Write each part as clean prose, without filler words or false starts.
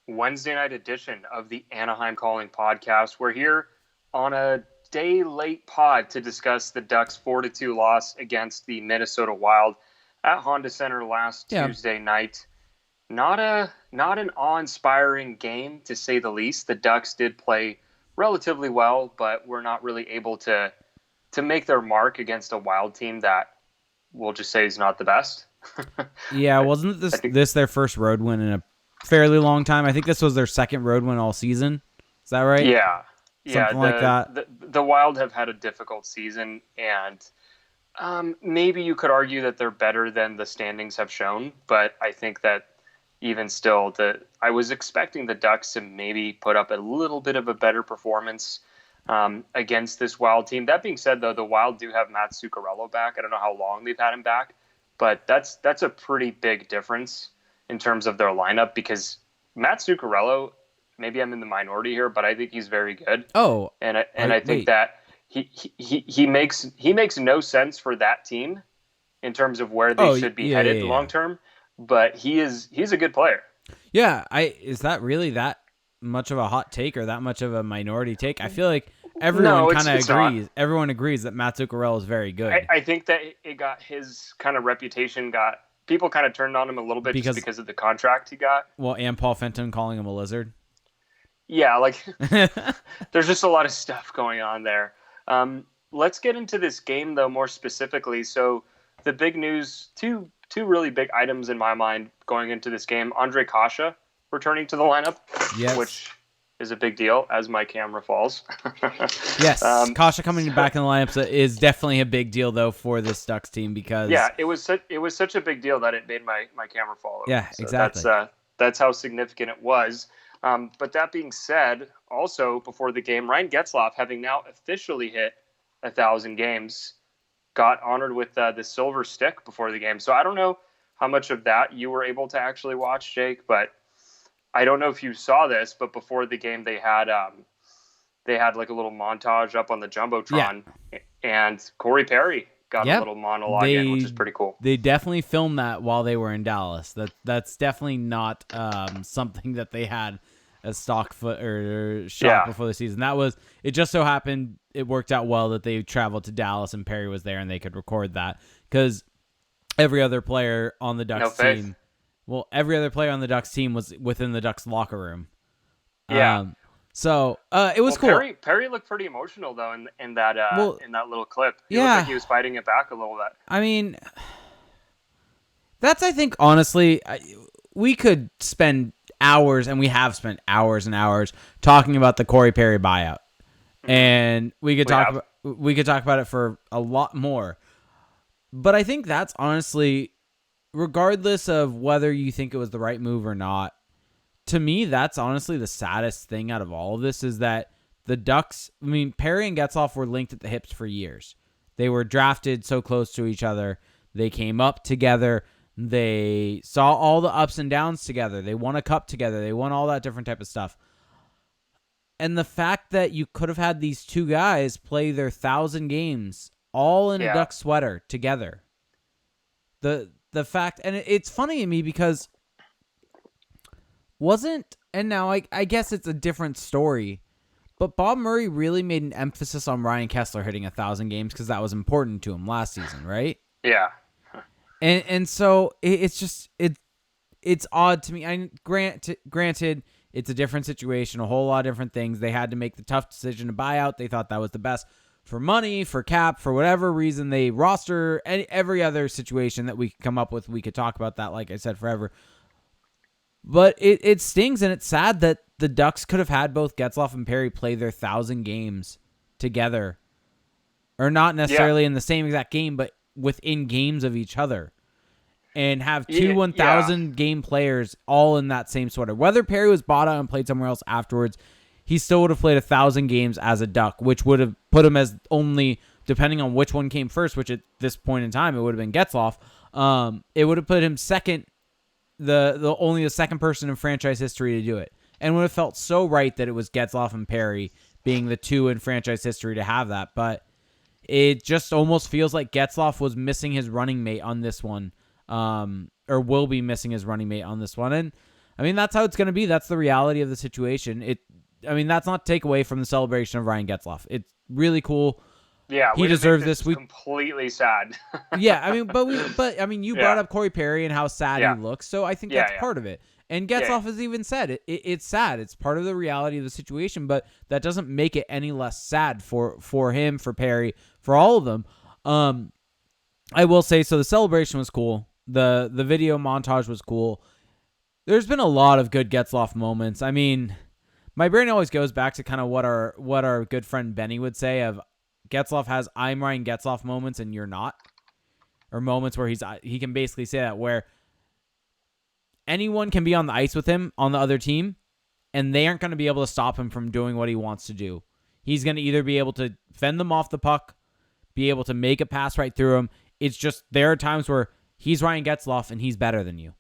Wednesday night edition of the Anaheim Calling podcast. We're here on a day late pod to discuss the Ducks 4-2 loss against the Minnesota Wild at Honda Center last Tuesday night. Not an awe-inspiring game, to say the least. The Ducks did play relatively well, but were not really able to make their mark against a Wild team that we'll just say is not the best. Yeah, wasn't this their first road win in a fairly long time? I think this was their second road win all season. Is that right? Yeah. Something like that. The Wild have had a difficult season, and maybe you could argue that they're better than the standings have shown, but I think that even still, I was expecting the Ducks to maybe put up a little bit of a better performance against this Wild team. That being said, though, the Wild do have Matt Zuccarello back. I don't know how long they've had him back, but that's a pretty big difference in terms of their lineup, because Matt Zuccarello, maybe I'm in the minority here, but I think he's very good. Oh, I think that he makes no sense for that team in terms of where they should be headed long term. But he's a good player. Yeah, is that really that much of a hot take or that much of a minority take? I feel like everyone kind of agrees. Not. Everyone agrees that Matt Zuccarello is very good. I think that it got his kind of reputation people kind of turned on him a little bit because of the contract he got. Well, and Paul Fenton calling him a lizard. Yeah, like there's just a lot of stuff going on there. Let's get into this game though more specifically. So the big news, two really big items in my mind going into this game. Ondrej Kase returning to the lineup, which is a big deal as my camera falls. Yes, Kase coming back in the lineup is definitely a big deal though for this Ducks team, because it was such a big deal that it made my camera fall over. Yeah, so exactly. That's how significant it was. But that being said, also before the game, Ryan Getzlaf, having now officially hit 1,000 games, got honored with the silver stick before the game. So I don't know how much of that you were able to actually watch, Jake, but I don't know if you saw this, but before the game they had like a little montage up on the Jumbotron, and Corey Perry got a little monologue in, which is pretty cool. They definitely filmed that while they were in Dallas. That's definitely not something that they had a stock foot or shot before the season. It just so happened it worked out well that they traveled to Dallas and Perry was there and they could record that, because every other player on the Ducks team, every other player on the Ducks team was within the Ducks locker room. Yeah. So it was cool. Perry looked pretty emotional though in that little clip. He looked like he was fighting it back a little bit. I mean, I think honestly, we could spend hours, and we have spent hours and hours talking about the Corey Perry buyout, and we could talk about it for a lot more. But I think that's honestly, regardless of whether you think it was the right move or not, to me, that's honestly the saddest thing out of all of this, is that the Ducks, I mean, Perry and Getzlaf were linked at the hips for years. They were drafted so close to each other. They came up together. They saw all the ups and downs together. They won a cup together. They won all that different type of stuff. And the fact that you could have had these two guys play their 1,000 games all in a Duck sweater together. The fact, and it's funny to me because and now I guess it's a different story, but Bob Murray really made an emphasis on Ryan Kesler hitting 1,000 games because that was important to him last season, right? Yeah. And so it's odd to me. Granted, it's a different situation, a whole lot of different things. They had to make the tough decision to buy out. They thought that was the best for money, for cap, for whatever reason. They roster every other situation that we could come up with. We could talk about that, like I said, forever. But it stings, and it's sad that the Ducks could have had both Getzlaf and Perry play their 1,000 games together, or not necessarily in the same exact game, but within games of each other, and have two 1,000 game players all in that same sweater. Whether Perry was bought out and played somewhere else afterwards, he still would have played 1,000 games as a Duck, which would have put him as only, depending on which one came first, which at this point in time, it would have been Getzlaf. It would have put him second, only the second person in franchise history to do it. And would have felt so right that it was Getzlaf and Perry being the two in franchise history to have that. But it just almost feels like Getzlaf was missing his running mate on this one, or will be missing his running mate on this one. And I mean, that's how it's going to be. That's the reality of the situation. That's not to take away from the celebration of Ryan Getzlaf. It's really cool. Yeah, he deserves this. We completely sad. Yeah, I mean, you brought up Corey Perry and how sad he looks, so I think that's part of it. And Getzlaf has even said it's sad. It's part of the reality of the situation, but that doesn't make it any less sad for him, for Perry, for all of them. I will say, so the celebration was cool. The video montage was cool. There's been a lot of good Getzlaf moments. I mean, my brain always goes back to kind of what our good friend Benny would say of Getzlaf has I'm Ryan Getzlaf moments and you're not. Or moments where he can basically say that, where anyone can be on the ice with him on the other team and they aren't going to be able to stop him from doing what he wants to do. He's going to either be able to fend them off the puck, be able to make a pass right through him. It's just there are times where he's Ryan Getzlaf and he's better than you.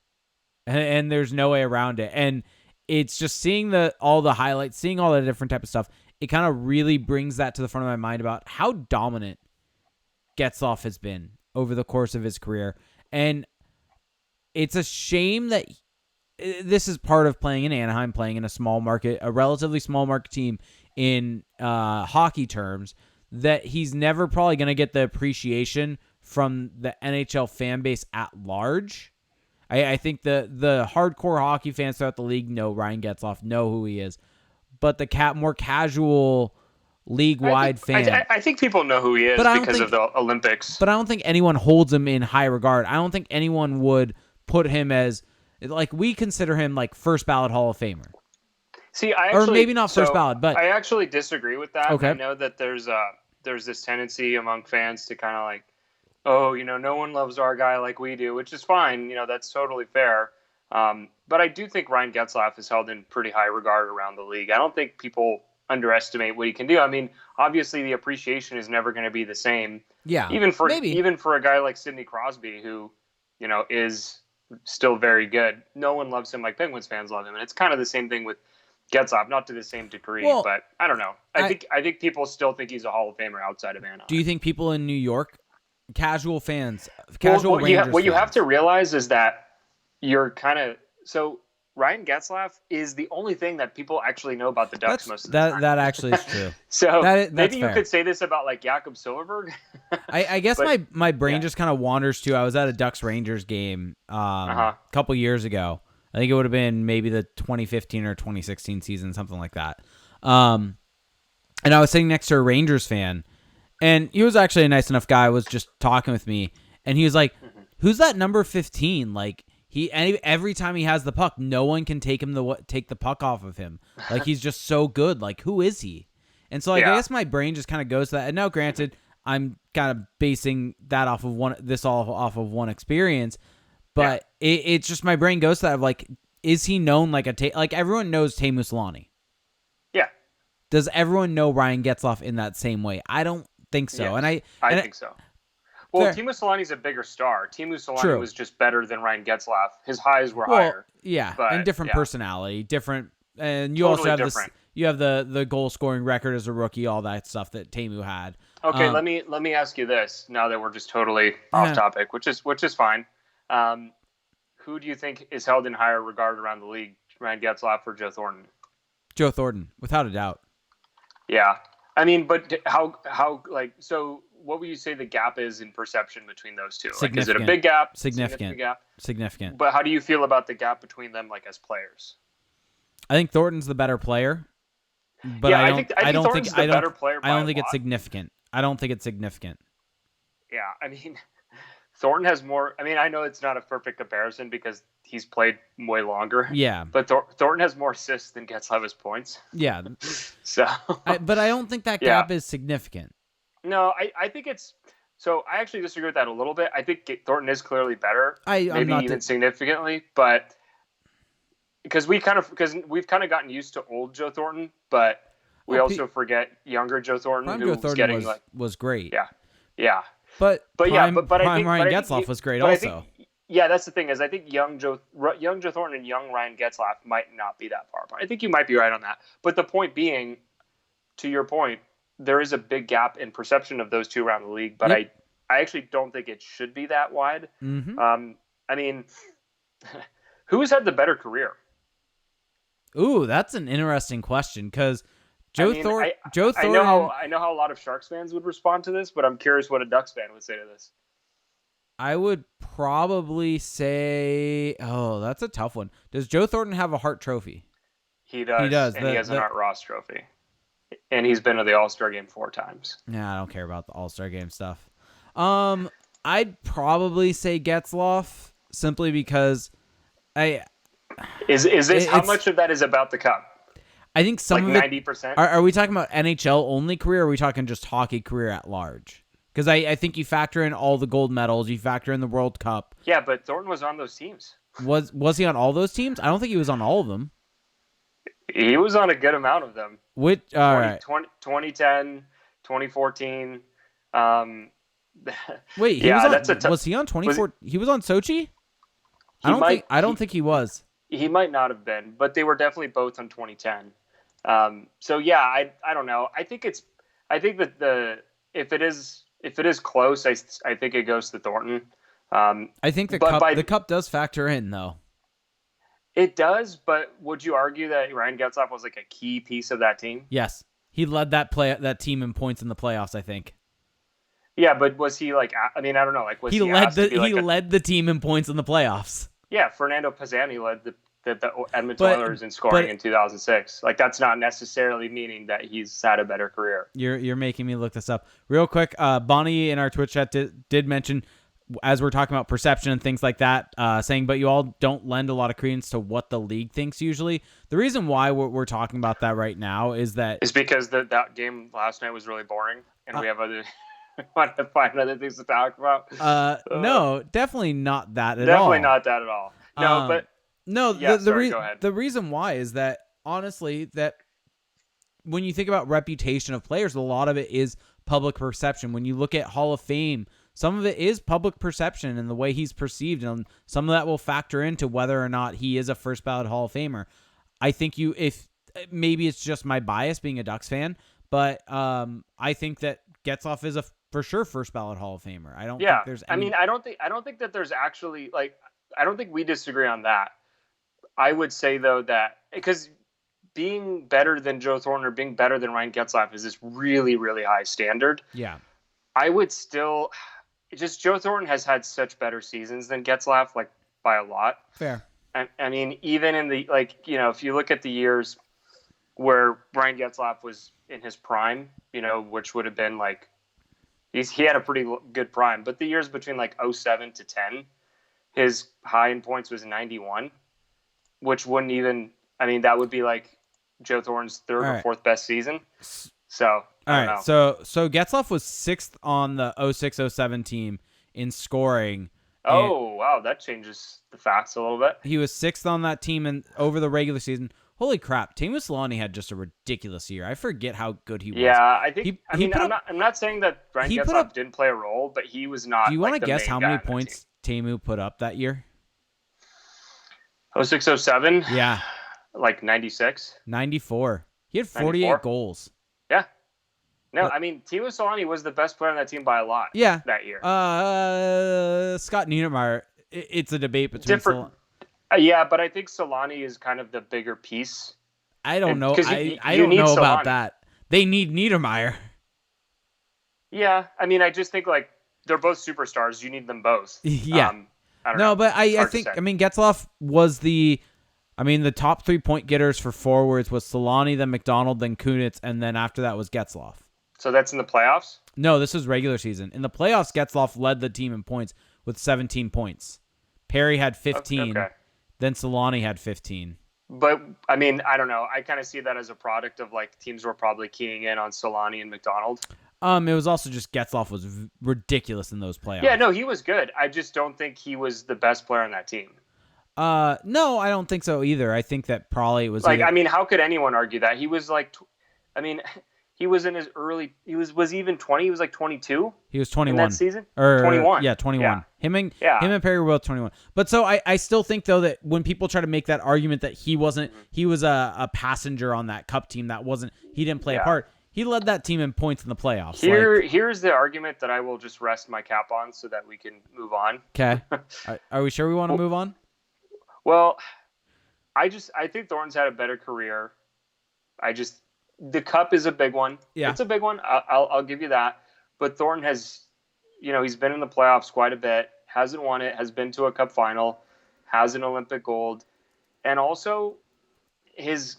And there's no way around it. And it's just seeing all the highlights, seeing all the different type of stuff. It kind of really brings that to the front of my mind about how dominant Getzlaf has been over the course of his career. And it's a shame that this is part of playing in Anaheim, playing in a small market, a relatively small market team in hockey terms, that he's never probably going to get the appreciation from the NHL fan base at large. I think the hardcore hockey fans throughout the league know Ryan Getzlaf, know who he is. But the more casual league-wide fan... I think people know who he is because of the Olympics. But I don't think anyone holds him in high regard. I don't think anyone would put him as... Like, we consider him like first ballot Hall of Famer. See, or maybe not first ballot, but... I actually disagree with that. Okay. I know that there's this tendency among fans to kind of like, oh, no one loves our guy like we do, which is fine. That's totally fair. But I do think Ryan Getzlaf is held in pretty high regard around the league. I don't think people underestimate what he can do. I mean, obviously the appreciation is never going to be the same. Yeah, even for a guy like Sidney Crosby, who is still very good. No one loves him like Penguins fans love him, and it's kind of the same thing with Getzlaf, not to the same degree. Well, but I don't know. I think people still think he's a Hall of Famer outside of Anaheim. Do you think people in New York, casual fans, what you have to realize is that you're kind of so Ryan Getzlaf is the only thing that people actually know about the Ducks most of the time. That actually is true. So maybe you fair. Could say this about like Jakob Silfverberg. I guess my brain just kind of wanders to. I was at a Ducks Rangers game a couple years ago. I think it would have been maybe the 2015 or 2016 season, something like that. And I was sitting next to a Rangers fan, and he was actually a nice enough guy. Was just talking with me, and he was like, "Who's that number 15?" Like. Every time he has the puck, no one can take the puck off of him. Like, he's just so good. Like, who is he? And so I guess my brain just kind of goes to that. And now, granted, I'm kind of basing that off of one experience, but it's just my brain goes to that of like, is he known like like everyone knows Teemu Selanne? Yeah. Does everyone know Ryan Getzlaf in that same way? I don't think so. Yes, I think so. Well, Teemu Selanne's a bigger star. Teemu Selanne was just better than Ryan Getzlaf. His highs were higher. Yeah, and different personality, different, and you also have different. You have the goal scoring record as a rookie, all that stuff that Teemu had. Okay, let me ask you this. Now that we're just totally off topic, which is fine. Who do you think is held in higher regard around the league, Ryan Getzlaf or Joe Thornton? Joe Thornton, without a doubt. Yeah, I mean, but how like so? What would you say the gap is in perception between those two? Like, is it a big gap? Significant gap? Significant. But how do you feel about the gap between them, like as players? I think Thornton's the better player. But I think Thornton's the better player. I don't think it's significant. I don't think it's significant. Yeah, I mean, Thornton has more. I mean, I know it's not a perfect comparison because he's played way longer. Yeah. But Thornton has more assists than Getzlaf has points. Yeah. So. But I don't think that gap is significant. No, I think it's so. I actually disagree with that a little bit. I think Thornton is clearly better, maybe even significantly, but because we've kind of gotten used to old Joe Thornton, but we also forget younger Joe Thornton, who was great. Yeah. But Ryan Getzlaf was great also. That's the thing is I think young Joe Thornton and young Ryan Getzlaf might not be that far apart. I think you might be right on that. But the point being, to your point, there is a big gap in perception of those two around the league, but I actually don't think it should be that wide. Mm-hmm. I mean, who's had the better career? Ooh, that's an interesting question because Joe Thornton. I know how a lot of Sharks fans would respond to this, but I'm curious what a Ducks fan would say to this. I would probably say, oh, that's a tough one. Does Joe Thornton have a Hart Trophy? He does. He does. And he has an Art Ross Trophy. And he's been to the All-Star game 4 times. Yeah, I don't care about the All-Star game stuff. I'd probably say Getzlaf simply because how much of that is about the cup? I think some like of 90%. Are we talking about NHL only career, or are we talking just hockey career at large? Because I think you factor in all the gold medals, you factor in the World Cup. Yeah, but Thornton was on those teams. Was he on all those teams? I don't think he was on all of them. He was on a good amount of them. Which 2010, 2014. Wait, was he on 24? He was on Sochi? I don't think he was. He might not have been, but they were definitely both on 2010. So yeah, I don't know. I think that if it is close, I think it goes to Thornton. I think the cup does factor in though. It does, but would you argue that Ryan Getzlaf was like a key piece of that team? Yes, he led that team in points in the playoffs, I think. Yeah, but was he like? I mean, I don't know. Like, was he led the team in points in the playoffs? Yeah, Fernando Pisani led the Edmonton Oilers in scoring in 2006. Like, that's not necessarily meaning that he's had a better career. You're making me look this up real quick. Bonnie in our Twitch chat did mention, as we're talking about perception and things like that, saying, but you all don't lend a lot of credence to what the league thinks usually. The reason why we're talking about that right now is because that game last night was really boring, and we have other want to find other things to talk about. No, definitely not that at all. Definitely not that at all. No, but no. Yeah, go ahead. The reason why is that honestly, that when you think about reputation of players, a lot of it is public perception. When you look at Hall of Fame, some of it is public perception and the way he's perceived, and some of that will factor into whether or not he is a first ballot Hall of Famer. I think if maybe it's just my bias being a Ducks fan, but I think that Getzlaf is for sure first ballot Hall of Famer. I don't think there's any... I don't think that there's actually, like, I don't think we disagree on that. I would say though that because being better than Joe Thornton or being better than Ryan Getzlaf is this really, really high standard. Yeah. I would still just Joe Thornton has had such better seasons than Getzlaf, like by a lot. Fair. I mean, even in the, like, you know, if you look at the years where Ryan Getzlaf was in his prime, you know, which would have been like, he had a pretty good prime, but the years between like 07 to 10, his high in points was 91, which wouldn't even, I mean, that would be like Joe Thornton's third or fourth best season. So, I don't know. So Getzlaf was 6th on the 06-07 team in scoring. Oh, wow, that changes the facts a little bit. He was 6th on that team over the regular season. Holy crap, Teemu Selanne had just a ridiculous year. I forget how good he was. Yeah, I think. I'm not saying that Ryan Getzlaf didn't play a role, but he was not. Do you want to guess how many points Teemu put up that year? 06-07? Yeah. Like 96? 94. He had 48 94? Goals. Yeah. No, I mean, Teemu Selanne was the best player on that team by a lot. Yeah. That year. Scott Niedermayer. It's a debate between different. Yeah, but I think Selanne is kind of the bigger piece. I don't know. I don't know about that. They need Niedermayer. Yeah, I mean, I just think like they're both superstars. You need them both. Yeah. I don't know. But I think Getzlaf was the top 3-point getters for forwards was Selanne, then McDonald, then Kunitz, and then after that was Getzlaf. So that's in the playoffs? No, this is regular season. In the playoffs, Getzlaf led the team in points with 17 points. Perry had 15. Okay. Then Selanne had 15. But, I mean, I don't know. I kind of see that as a product of, like, teams were probably keying in on Selanne and McDonald. It was also just Getzlaf was ridiculous in those playoffs. Yeah, no, he was good. I just don't think he was the best player on that team. No, I don't think so either. I think that probably it was... Like, I mean, how could anyone argue that? He was, like... He was in his early... Was he even 20? He was like 22? He was 21. In that season? 21. Yeah, 21. Yeah. Him and Perry were both 21. But so I still think, though, that when people try to make that argument that he was a passenger on that cup team, he didn't play a part. He led that team in points in the playoffs. Here's the argument that I will just rest my cap on so that we can move on. Okay. Are we sure we want to move on? Well, I think Thornton's had a better career. The cup is a big one. Yeah. It's a big one. I'll give you that. But Thornton has, he's been in the playoffs quite a bit, hasn't won it, has been to a cup final, has an Olympic gold, and also his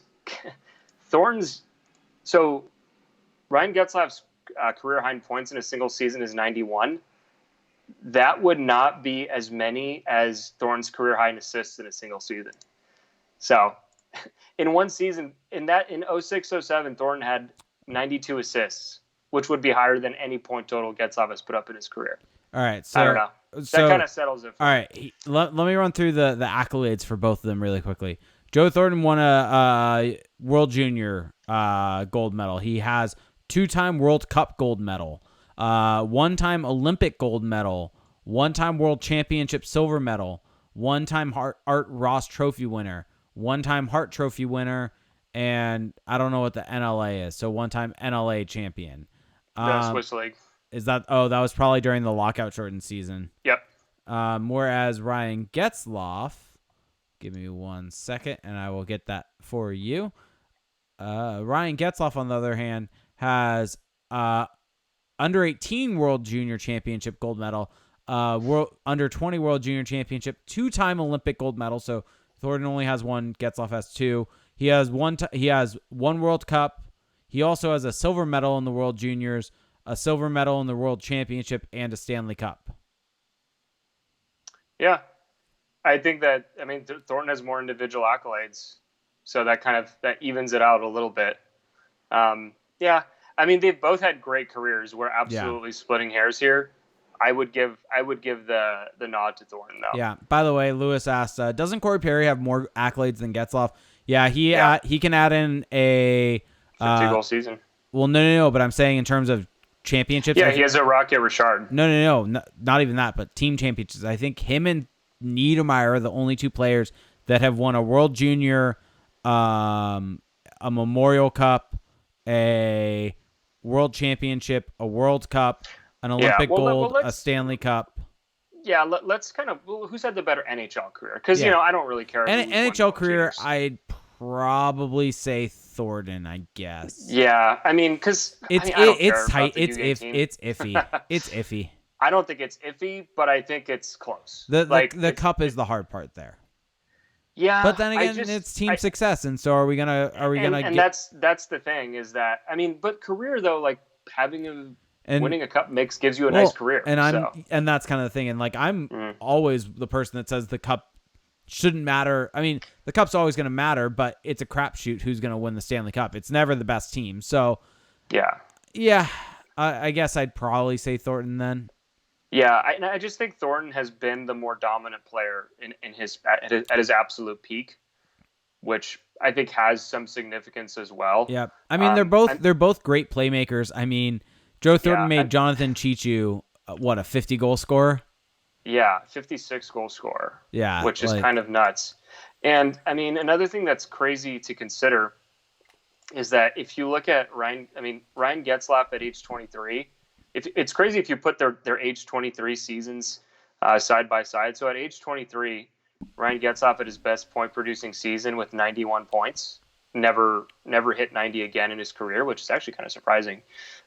Thornton's. So Ryan Getzlaf's career high in points in a single season is 91. That would not be as many as Thornton's career high in assists in a single season. So in one season, in 06-07, Thornton had 92 assists, which would be higher than any point total Getzlaf has put up in his career. All right. So I don't know. That kind of settles it. All right. Let me run through the accolades for both of them really quickly. Joe Thornton won a World Junior gold medal. He has 2-time World Cup gold medal, 1-time Olympic gold medal, 1-time World Championship silver medal, 1-time Art Ross Trophy winner, 1-time Hart Trophy winner, and I don't know what the NLA is, so 1-time NLA champion. The Swiss League. Is that? Oh, that was probably during the lockout shortened season. Yep. Whereas Ryan Getzlaf, give me 1 second, and I will get that for you. Ryan Getzlaf, on the other hand, has under 18 World Junior Championship gold medal, under 20 World Junior Championship, 2-time Olympic gold medal. So Thornton only has 1. Getzlaf has 2. He has one World Cup. He also has a silver medal in the World Juniors, a silver medal in the World Championship, and a Stanley Cup. Yeah, I think that Thornton has more individual accolades, so that evens it out a little bit. Yeah, they've both had great careers. We're absolutely splitting hairs here. I would give the nod to Thornton though. Yeah. By the way, Lewis asked, doesn't Corey Perry have more accolades than Getzlaf? Yeah, he can add in a 50-goal season. Well, no, but I'm saying in terms of championships. Yeah, he has a Rocket Richard. No, not even that, but team championships. I think him and Niedermeyer are the only 2 players that have won a World Junior, a Memorial Cup, a World Championship, a World Cup, an Olympic gold, a Stanley Cup. Yeah, let's kind of who's had the better NHL career? Because I don't really care. NHL career, I'd probably say Thornton, I guess. Yeah, because it's tight. It's iffy. It's iffy. I don't think it's iffy, but I think it's close. The cup is the hard part there. Yeah, but then again, it's team success, and so are we gonna? And that's the thing is that but career though, like winning a cup gives you a nice career, and that's kind of the thing. And I'm always the person that says the cup shouldn't matter. The cup's always going to matter, but it's a crapshoot who's going to win the Stanley Cup. It's never the best team. So yeah, I guess I'd probably say Thornton then. Yeah, I just think Thornton has been the more dominant player at his absolute peak, which I think has some significance as well. Yeah, they're both great playmakers. Joe Thornton made Jonathan Chichu a 50-goal scorer. Yeah, 56-goal scorer. Yeah, which is kind of nuts. And another thing that's crazy to consider is that if you look at Ryan Getzlaf at age 23. It's crazy if you put their age 23 seasons side by side. So at age 23, Ryan Getzlaf at his best point producing season with 91 points, never hit 90 again in his career, which is actually kind of surprising.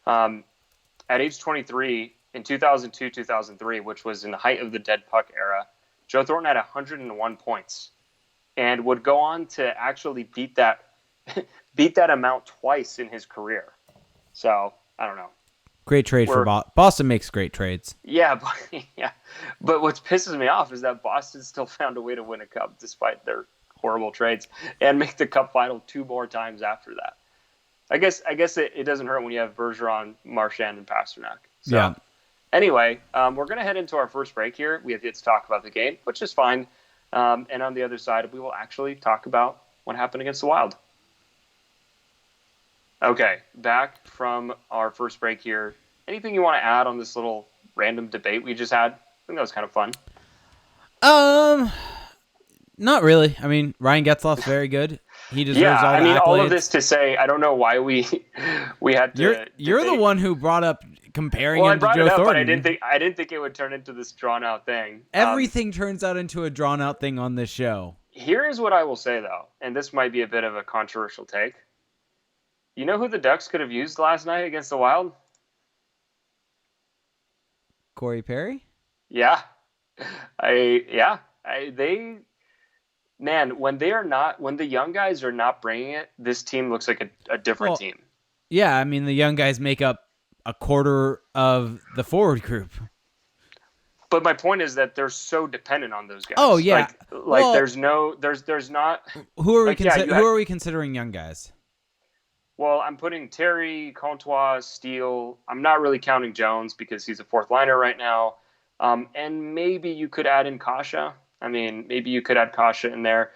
At age 23 in 2002-2003, which was in the height of the dead puck era, Joe Thornton had 101 points and would go on to actually beat that amount twice in his career. So I don't know. Great trade for Boston. Makes great trades. Yeah, but what pisses me off is that Boston still found a way to win a cup despite their horrible trades and make the cup final 2 more times after that. I guess it doesn't hurt when you have Bergeron, Marchand, and Pasternak. So, yeah. Anyway, we're going to head into our first break here. We have yet to talk about the game, which is fine. And on the other side, we will actually talk about what happened against the Wild. Okay, back from our first break here. Anything you want to add on this little random debate we just had? I think that was kind of fun. Not really. Ryan Getzlaf's very good. He deserves all the accolades. All of this to say, I don't know why we had to. You're the one who brought up comparing him to Joe Thornton. But I didn't think it would turn into this drawn out thing. Everything turns out into a drawn out thing on this show. Here is what I will say, though, and this might be a bit of a controversial take. You know who the Ducks could have used last night against the Wild? Corey Perry? Yeah. They, man, when the young guys are not bringing it, this team looks like a different team. Yeah, I mean, the young guys make up a quarter of the forward group. But my point is that they're so dependent on those guys. Oh yeah, there's not. Who are we who are we considering young guys? Well, I'm putting Terry, Comtois, Steele. I'm not really counting Jones because he's a fourth liner right now. And maybe you could add in Kasha. I mean, maybe you could add Kasha in there.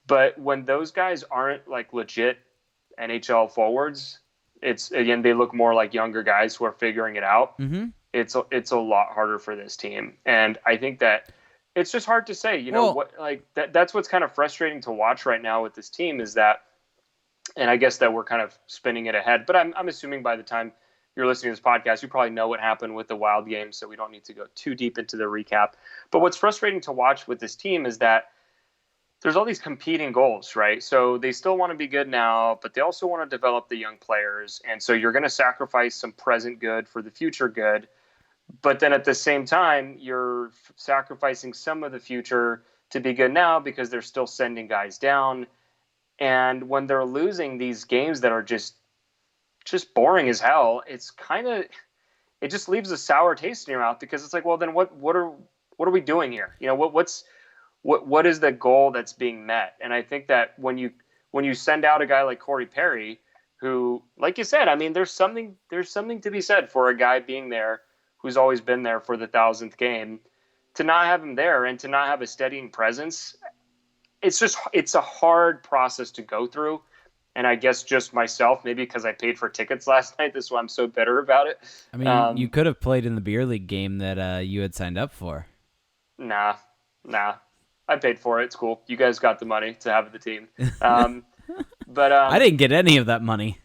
But when those guys aren't like legit NHL forwards, they look more like younger guys who are figuring it out. Mm-hmm. It's a lot harder for this team. And I think that it's just hard to say, that's what's kind of frustrating to watch right now with this team is that, and I guess that we're kind of spinning it ahead, but I'm assuming by the time you're listening to this podcast, you probably know what happened with the Wild game, so we don't need to go too deep into the recap. But what's frustrating to watch with this team is that there's all these competing goals, right? So they still want to be good now, but they also want to develop the young players. And so you're going to sacrifice some present good for the future good. But then at the same time, you're sacrificing some of the future to be good now because they're still sending guys down. And when they're losing these games that are just boring as hell, it just leaves a sour taste in your mouth because it's like, well, then what are we doing here? What is the goal that's being met? And I think that when you send out a guy like Corey Perry, who, like you said, I mean, there's something to be said for a guy being there who's always been there for the 1,000th game, to not have him there and to not have a steadying presence. It's a hard process to go through. And I guess just myself, maybe because I paid for tickets last night, this is why I'm so bitter about it. I mean, you could have played in the beer league game that you had signed up for. Nah. I paid for it. It's cool. You guys got the money to have the team. But I didn't get any of that money.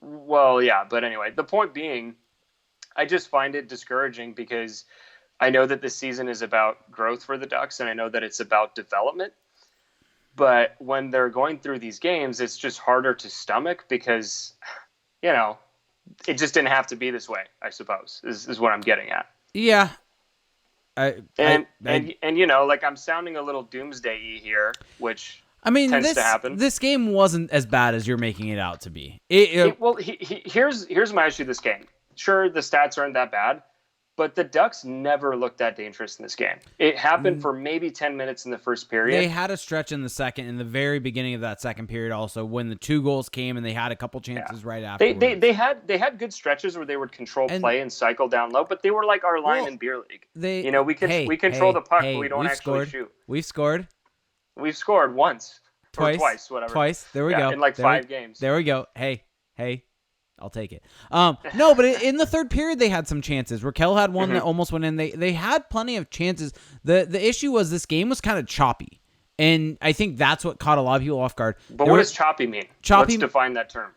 Well, yeah. But anyway, the point being, I just find it discouraging because I know that this season is about growth for the Ducks, and I know that it's about development. But when they're going through these games, it's just harder to stomach because, it just didn't have to be this way, I suppose, is what I'm getting at. Yeah. I'm sounding a little doomsday-y here, which tends to happen. This game wasn't as bad as you're making it out to be. Here's my issue with this game. Sure, the stats aren't that bad, but the Ducks never looked that dangerous in this game. It happened for maybe 10 minutes in the first period. They had a stretch in the second, in the very beginning of that second period also, when the 2 goals came and they had a couple chances right after. They had good stretches where they would control play and cycle down low, but they were like our line in beer league. We control the puck, but we don't actually shoot. We've scored. We've scored once. Twice. Or twice, whatever. Twice. There we go. In 5 games. There we go. Hey. I'll take it. No, but in the third period, they had some chances. Raquel had one that almost went in. They had plenty of chances. The issue was this game was kind of choppy, and I think that's what caught a lot of people off guard. But what does choppy mean? Let's define that term.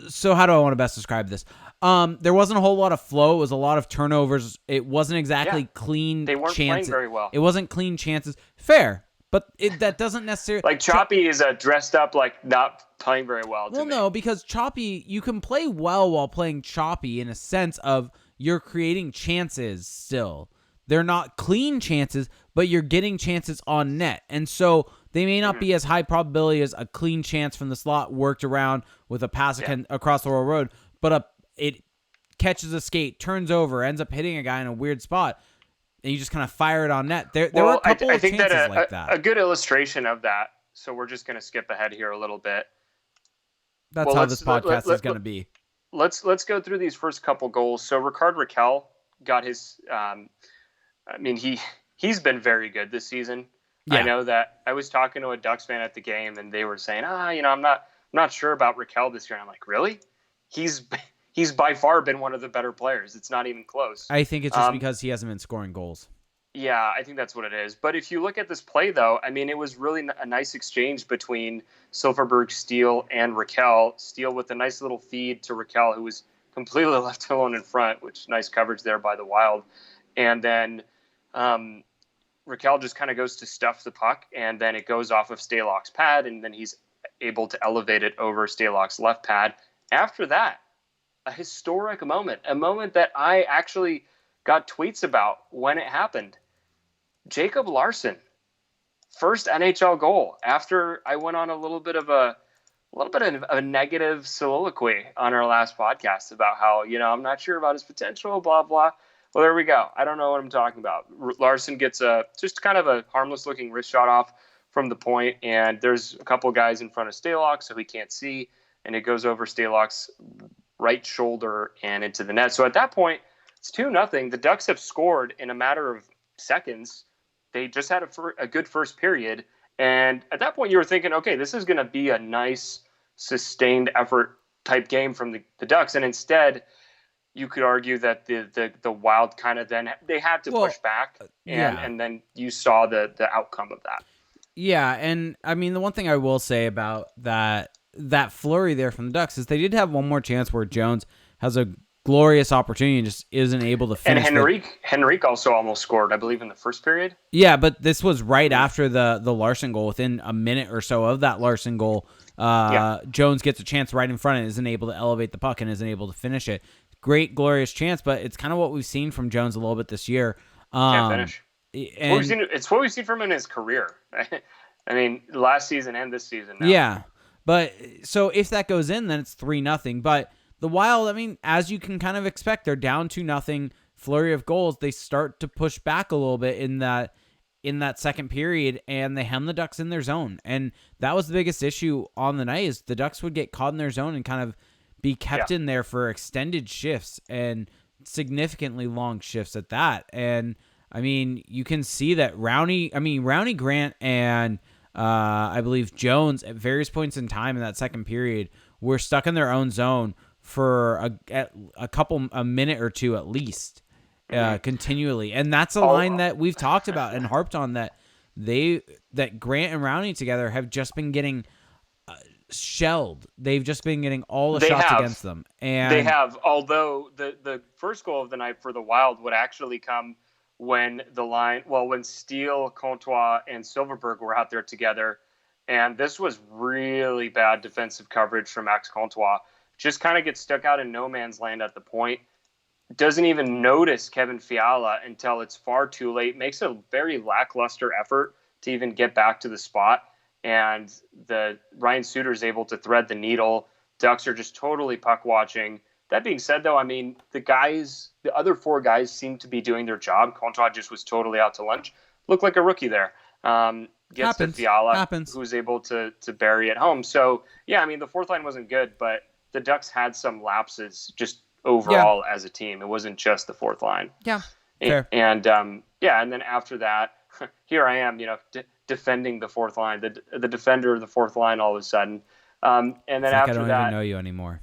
So how do I want to best describe this? There wasn't a whole lot of flow. It was a lot of turnovers. It wasn't exactly clean. They weren't playing very well. It wasn't clean chances. Fair. But that doesn't necessarily... Like, choppy is a dressed up, like, not playing very well to me. No, because choppy, you can play well while playing choppy in a sense of you're creating chances still. They're not clean chances, but you're getting chances on net. And so they may not be as high probability as a clean chance from the slot worked around with a pass across the road, but it catches a skate, turns over, ends up hitting a guy in a weird spot. And you just kind of fire it on net. There were a couple of chances like that. A good illustration of that, so we're just going to skip ahead here a little bit. That's how this podcast is going to be. Let's go through these first couple goals. So Rickard Rakell got his he's been very good this season. Yeah. I know that I was talking to a Ducks fan at the game, and they were saying, I'm not sure about Rakell this year. And I'm like, really? He's by far been one of the better players. It's not even close. I think it's just because he hasn't been scoring goals. Yeah, I think that's what it is. But if you look at this play, though, I mean, it was really a nice exchange between Silfverberg, Steele, and Rakell. Steele with a nice little feed to Rakell, who was completely left alone in front, which nice coverage there by the Wild. And then Raquel just kind of goes to stuff the puck, and then it goes off of Stalock's pad, and then he's able to elevate it over Stalock's left pad. After that, a historic moment, a moment that I actually got tweets about when it happened. Jacob Larsson, first NHL goal after I went on a little bit of a negative soliloquy on our last podcast about how, I'm not sure about his potential, blah, blah. Well, there we go. I don't know what I'm talking about. Larsson gets just kind of a harmless looking wrist shot off from the point, and there's a couple guys in front of Stalock, so he can't see, and it goes over Stalock's right shoulder and into the net. So at that point, it's 2-0. The Ducks have scored in a matter of seconds. They just had a good first period. And at that point, you were thinking, okay, this is going to be a nice, sustained effort type game from the Ducks. And instead, you could argue that the Wild kind of then they had to push back. And then you saw the outcome of that. Yeah. And I mean, the one thing I will say about that flurry there from the Ducks is they did have one more chance where Jones has a glorious opportunity and just isn't able to finish. And Henrique also almost scored, I believe, in the first period. Yeah, but this was right after the Larsson goal. Within a minute or so of that Larsson goal, Jones gets a chance right in front and isn't able to elevate the puck and isn't able to finish it. Great, glorious chance, but it's kind of what we've seen from Jones a little bit this year. Can't finish. It's what we've seen from him in his career. I mean, last season and this season now. Yeah, but so if that goes in, then it's 3-0. But the Wild, I mean, as you can kind of expect, they're down 2-0, flurry of goals. They start to push back a little bit in that second period, and they hem the Ducks in their zone. And that was the biggest issue on the night, is the Ducks would get caught in their zone and kind of be kept in there for extended shifts and significantly long shifts at that. And I mean, you can see that Rowney, Grant, and I believe Jones at various points in time in that second period were stuck in their own zone for a minute or two at least, continually. And that's a line that we've talked about and harped on, that Grant and Rowney together have just been getting shelled. They've just been getting all the shots against them. And they have, although the first goal of the night for the Wild would actually come when when Steele, Comtois, and Silverberg were out there together. And this was really bad defensive coverage from Max Comtois. Just kind of gets stuck out in no man's land at the point. Doesn't even notice Kevin Fiala until it's far too late. Makes a very lackluster effort to even get back to the spot. And the Ryan Suter is able to thread the needle. Ducks are just totally puck watching. That being said, though, I mean, the other four guys seem to be doing their job. Comtois just was totally out to lunch. Looked like a rookie there. Gets to Fiala, who's able to bury it home. So, yeah, I mean, the fourth line wasn't good, but the Ducks had some lapses just overall as a team. It wasn't just the fourth line. Yeah, fair. And then after that, here I am, defending the fourth line, the defender of the fourth line all of a sudden. And then after that, I don't even know you anymore.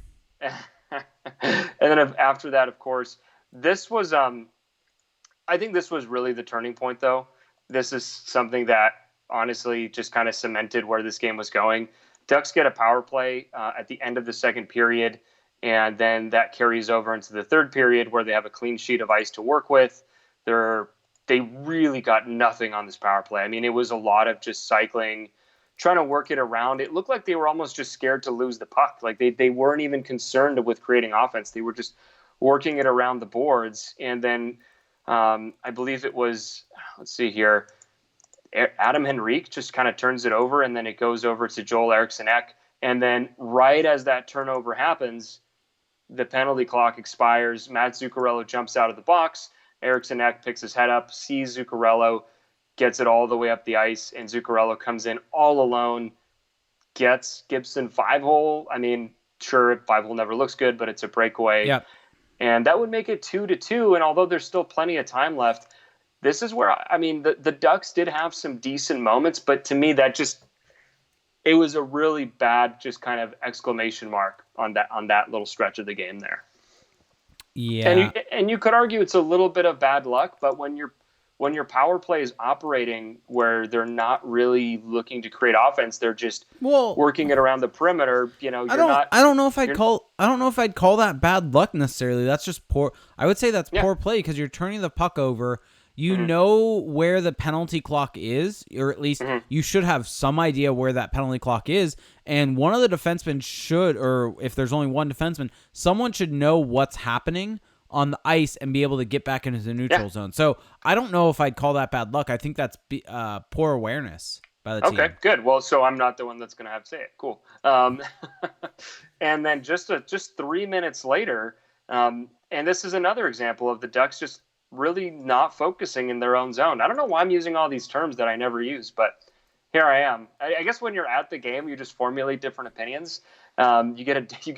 And then after that, of course, this was, I think this was really the turning point, though. This is something that honestly just kind of cemented where this game was going. Ducks get a power play at the end of the second period, and then that carries over into the third period where they have a clean sheet of ice to work with. They really got nothing on this power play. I mean, it was a lot of just cycling, trying to work it around. It looked like they were almost just scared to lose the puck. Like they weren't even concerned with creating offense. They were just working it around the boards. And then I believe it was, let's see here, Adam Henrique just kind of turns it over, and then it goes over to Joel Eriksson-Ek. And then right as that turnover happens, the penalty clock expires. Matt Zuccarello jumps out of the box. Eriksson-Ek picks his head up, sees Zuccarello, gets it all the way up the ice, and Zuccarello comes in all alone, gets Gibson 5-hole. I mean, sure, 5-hole never looks good, but it's a breakaway. Yep. And that would make it 2-2. And although there's still plenty of time left, this is where, I mean, the Ducks did have some decent moments, but to me, it was a really bad, just kind of exclamation mark on that little stretch of the game there. Yeah. And you could argue it's a little bit of bad luck, but when your power play is operating where they're not really looking to create offense, they're just working it around the perimeter. I don't know if I'd call that bad luck necessarily. That's just poor. I would say that's poor play, because you're turning the puck over. You know where the penalty clock is, or at least you should have some idea where that penalty clock is. And one of the defensemen should, or if there's only one defenseman, someone should know what's happening on the ice and be able to get back into the neutral zone. So I don't know if I'd call that bad luck. I think that's poor awareness by the team. Okay, good. Well, so I'm not the one that's going to have to say it. Cool. And then just 3 minutes later, and this is another example of the Ducks just really not focusing in their own zone. I don't know why I'm using all these terms that I never use, but here I am. I guess when you're at the game, you just formulate different opinions. You get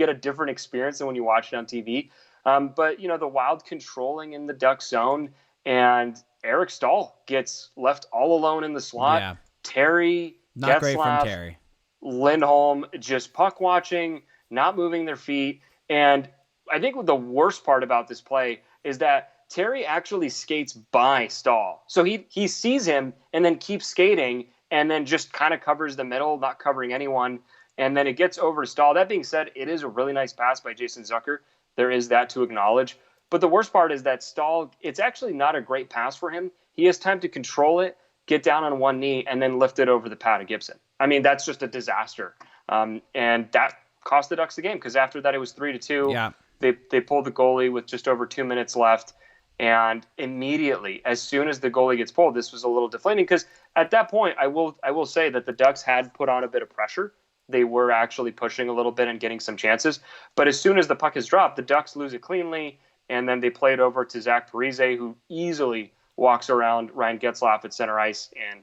a different experience than when you watch it on TV. But the Wild controlling in the Duck zone, and Eric Stahl gets left all alone in the slot. Yeah. Terry, not great Getzlaf, from Terry. Lindholm just puck watching, not moving their feet. And I think the worst part about this play is that Terry actually skates by Stahl. So he sees him and then keeps skating and then just kind of covers the middle, not covering anyone. And then it gets over to Stahl. That being said, it is a really nice pass by Jason Zucker. There is that to acknowledge. But the worst part is that Stahl, it's actually not a great pass for him. He has time to control it, get down on one knee, and then lift it over the pad of Gibson. I mean, that's just a disaster. And that cost the Ducks the game, because after that it was 3-2. Yeah. They pulled the goalie with just over 2 minutes left. And immediately, as soon as the goalie gets pulled, this was a little deflating, because at that point, I will say that the Ducks had put on a bit of pressure. They were actually pushing a little bit and getting some chances. But as soon as the puck is dropped, the Ducks lose it cleanly, and then they play it over to Zach Parise, who easily walks around Ryan Getzlaf at center ice, and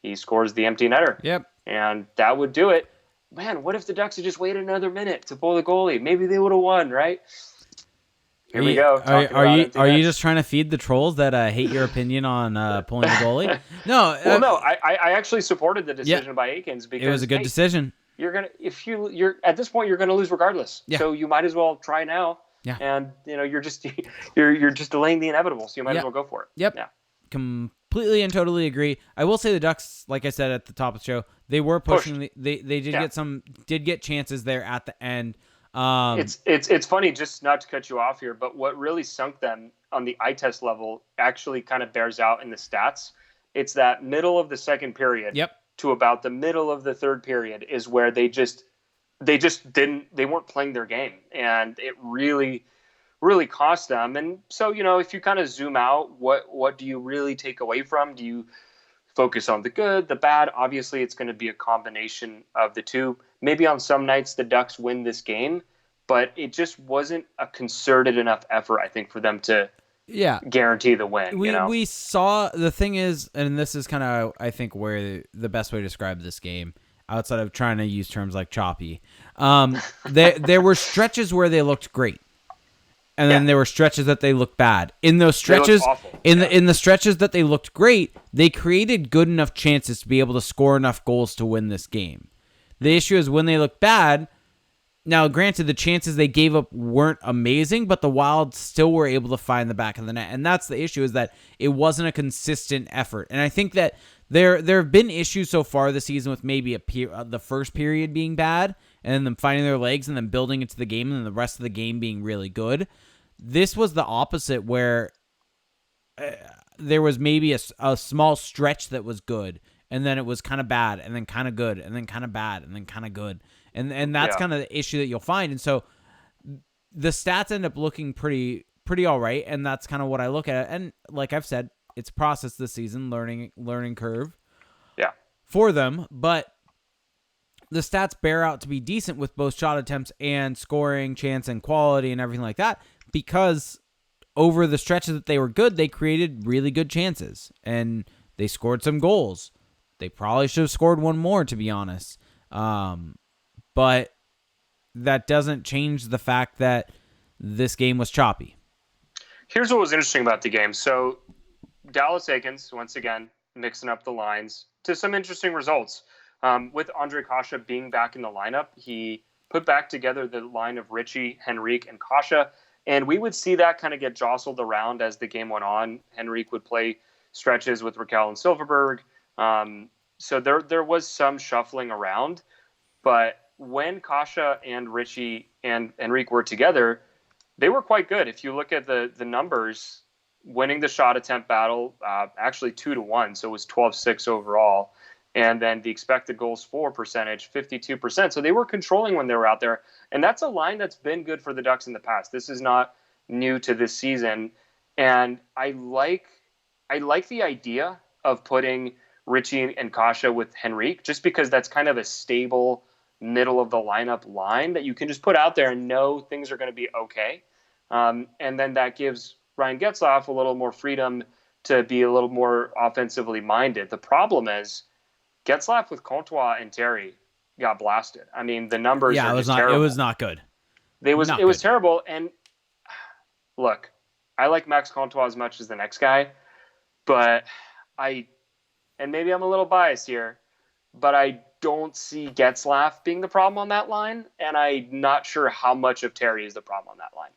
he scores the empty netter. Yep. And that would do it. Man, what if the Ducks had just waited another minute to pull the goalie? Maybe they would have won, right? Here we go. Are you just trying to feed the trolls that hate your opinion on pulling the goalie? No. Well, no. I actually supported the decision by Aikens, because it was a good decision. You're at this point, you're gonna lose regardless. Yeah. So you might as well try now. Yeah. And you're just delaying the inevitable, so you might as well go for it. Yep. Yeah. Completely and totally agree. I will say the Ducks, like I said at the top of the show, they were pushing. They did get chances there at the end. It's funny, just not to cut you off here, but what really sunk them on the eye test level actually kind of bears out in the stats. It's that middle of the second period to about the middle of the third period is where they weren't playing their game, and it really cost them. And so, if you kind of zoom out, what do you really take away from? Do you focus on the good, the bad? Obviously, it's going to be a combination of the two. Maybe on some nights the Ducks win this game, but it just wasn't a concerted enough effort, I think, for them to guarantee the win. We saw, the thing is, and this is kind of, I think, where the best way to describe this game, outside of trying to use terms like choppy, there were stretches where they looked great. And then there were stretches that they looked bad. In those stretches, in the stretches that they looked great, they created good enough chances to be able to score enough goals to win this game. The issue is when they look bad. Now, granted, the chances they gave up weren't amazing, but the Wild still were able to find the back of the net. And that's the issue, is that it wasn't a consistent effort. And I think that there have been issues so far this season with maybe the first period being bad, and then them finding their legs and then building into the game, and then the rest of the game being really good. This was the opposite, where there was maybe a small stretch that was good, and then it was kind of bad, and then kind of good, and then kind of bad, and then kind of good. And that's kind of the issue that you'll find. And so the stats end up looking pretty all right, and that's kind of what I look at. And like I've said, it's a process this season, learning curve for them, but the stats bear out to be decent with both shot attempts and scoring, chance, and quality and everything like that, because over the stretches that they were good, they created really good chances, and they scored some goals. They probably should have scored one more, to be honest. But that doesn't change the fact that this game was choppy. Here's what was interesting about the game. So Dallas Aikens, once again, mixing up the lines to some interesting results. With Andre Kasha being back in the lineup, he put back together the line of Ritchie, Henrique, and Kasha, and we would see that kind of get jostled around as the game went on. Henrique would play stretches with Raquel and Silverberg. So there was some shuffling around, but when Kasha and Ritchie and Henrique were together, they were quite good. If you look at the numbers, winning the shot attempt battle, actually 2-1, so it was 12-6 overall. And then the expected goals for percentage, 52%. So they were controlling when they were out there. And that's a line that's been good for the Ducks in the past. This is not new to this season. And I like the idea of putting Richie and Kasha with Henrique, just because that's kind of a stable middle of the lineup line that you can just put out there and know things are going to be okay. And then that gives Ryan Getzlaf a little more freedom to be a little more offensively minded. The problem is Getzlaf with Comtois and Terry got blasted. I mean, the numbers are just terrible. It was not good. It was terrible. And look, I like Max Comtois as much as the next guy, but and maybe I'm a little biased here, but I don't see Getzlaf being the problem on that line, and I'm not sure how much of Terry is the problem on that line.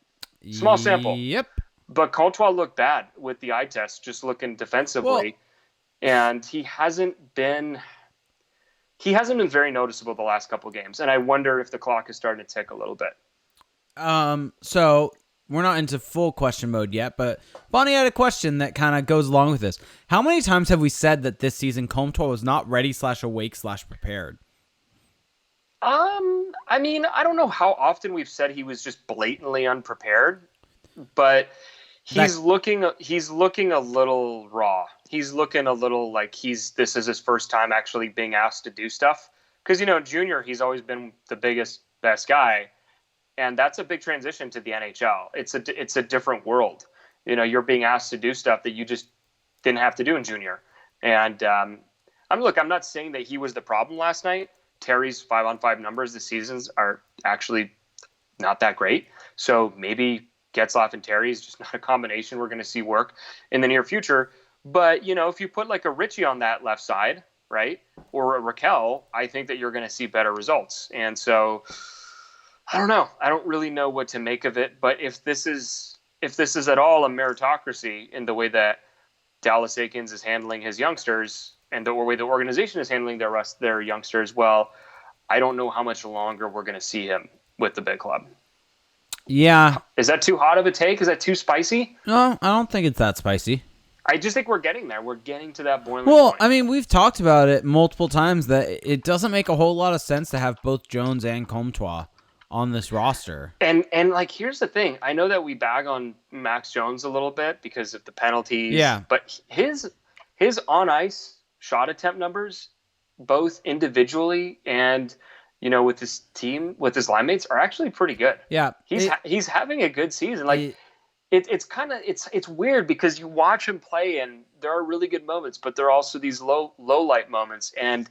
Small sample. Yep. But Comtois looked bad with the eye test, just looking defensively, and he hasn't been very noticeable the last couple of games, and I wonder if the clock is starting to tick a little bit. So we're not into full question mode yet, but Bonnie had a question that kind of goes along with this. How many times have we said that this season Comtois was not ready / awake / prepared? I mean, I don't know how often we've said he was just blatantly unprepared, but he's looking a little raw. He's looking a little like this is his first time actually being asked to do stuff. Because, junior, he's always been the biggest, best guy. And that's a big transition to the NHL. It's a different world. You're being asked to do stuff that you just didn't have to do in junior. And I'm not saying that he was the problem last night. Terry's 5-on-5 numbers this season are actually not that great. So maybe Getzlaf and Terry is just not a combination we're going to see work in the near future. But, if you put like a Richie on that left side, right, or a Raquel, I think that you're going to see better results. And so I don't know. I don't really know what to make of it. But if this is at all a meritocracy in the way that Dallas Eakins is handling his youngsters and the way the organization is handling their youngsters, well, I don't know how much longer we're going to see him with the big club. Yeah. Is that too hot of a take? Is that too spicy? No, I don't think it's that spicy. I just think we're getting there. We're getting to that boiling point. point. I mean, we've talked about it multiple times that it doesn't make a whole lot of sense to have both Jones and Comtois on this roster. And here's the thing. I know that we bag on Max Jones a little bit because of the penalties. Yeah. But his on ice shot attempt numbers, both individually and with his team, with his line mates, are actually pretty good. Yeah. He's having a good season. It's weird because you watch him play and there are really good moments, but there are also these low light moments, and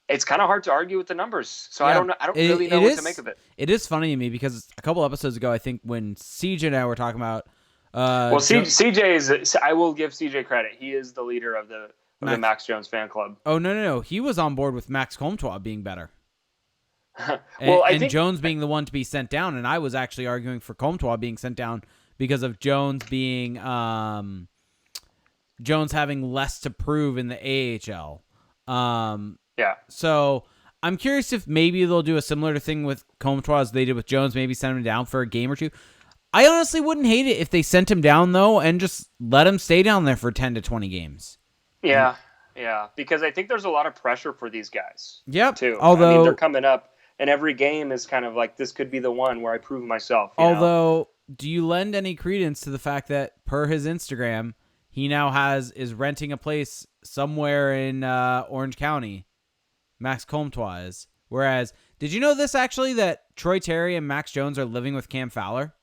it's kind of hard to argue with the numbers. So yeah, I don't really know what to make of it. It is funny to me because a couple episodes ago, I think when CJ and I were talking about, CJ is. I will give CJ credit. He is the leader of the Max Jones fan club. Oh no! He was on board with Max Comtois being better. I think Jones being the one to be sent down, and I was actually arguing for Comtois being sent down because of Jones being Jones having less to prove in the AHL. Yeah. So I'm curious if maybe they'll do a similar thing with Comtois as they did with Jones, maybe send him down for a game or two. I honestly wouldn't hate it if they sent him down, though, and just let him stay down there for 10 to 20 games. Yeah, because I think there's a lot of pressure for these guys. Yep. Too. Although, I mean, they're coming up, and every game is kind of like, this could be the one where I prove myself. Do you lend any credence to the fact that, per his Instagram, he now is renting a place somewhere in Orange County? Max Comtois is. Whereas, did you know this actually, that Troy Terry and Max Jones are living with Cam Fowler?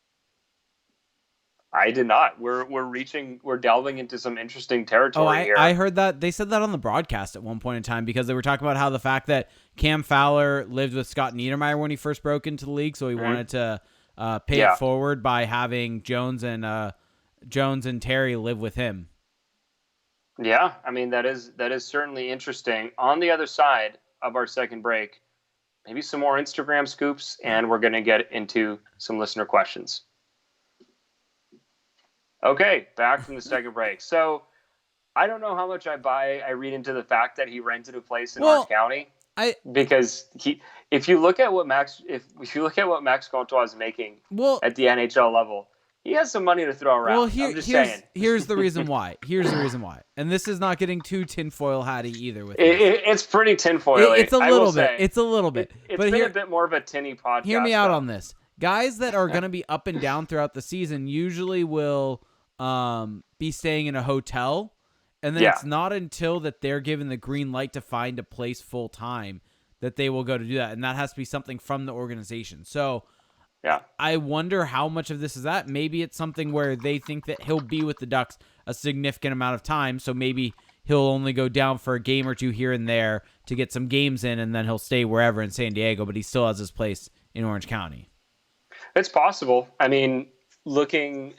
I did not. We're delving into some interesting territory here. I heard that. They said that on the broadcast at one point in time because they were talking about how the fact that Cam Fowler lived with Scott Niedermayer when he first broke into the league, so he wanted to pay it forward by having Jones and Terry live with him. Yeah, I mean, that is certainly interesting. On the other side of our second break, maybe some more Instagram scoops, and we're going to get into some listener questions. Okay, back from the second break. So I don't know how much I read into the fact that he rented a place in Orange County. Because if you look at what Max Comtois is making at the NHL level, he has some money to throw around. Well, I'm just saying. Here's the reason why. And this is not getting too tinfoil hatty either with this. It's pretty tinfoily. It's a little bit. It's a little bit. It's but been a bit more of a tinny podcast. Hear me out on this. Guys that are going to be up and down throughout the season usually will be staying in a hotel, and then it's not until that they're given the green light to find a place full time that they will go to do that, and that has to be something from the organization. So I wonder how much of this is that. Maybe it's something where they think that he'll be with the Ducks a significant amount of time, so maybe he'll only go down for a game or two here and there to get some games in, and then he'll stay wherever in San Diego, but he still has his place in Orange County. It's possible. I mean, looking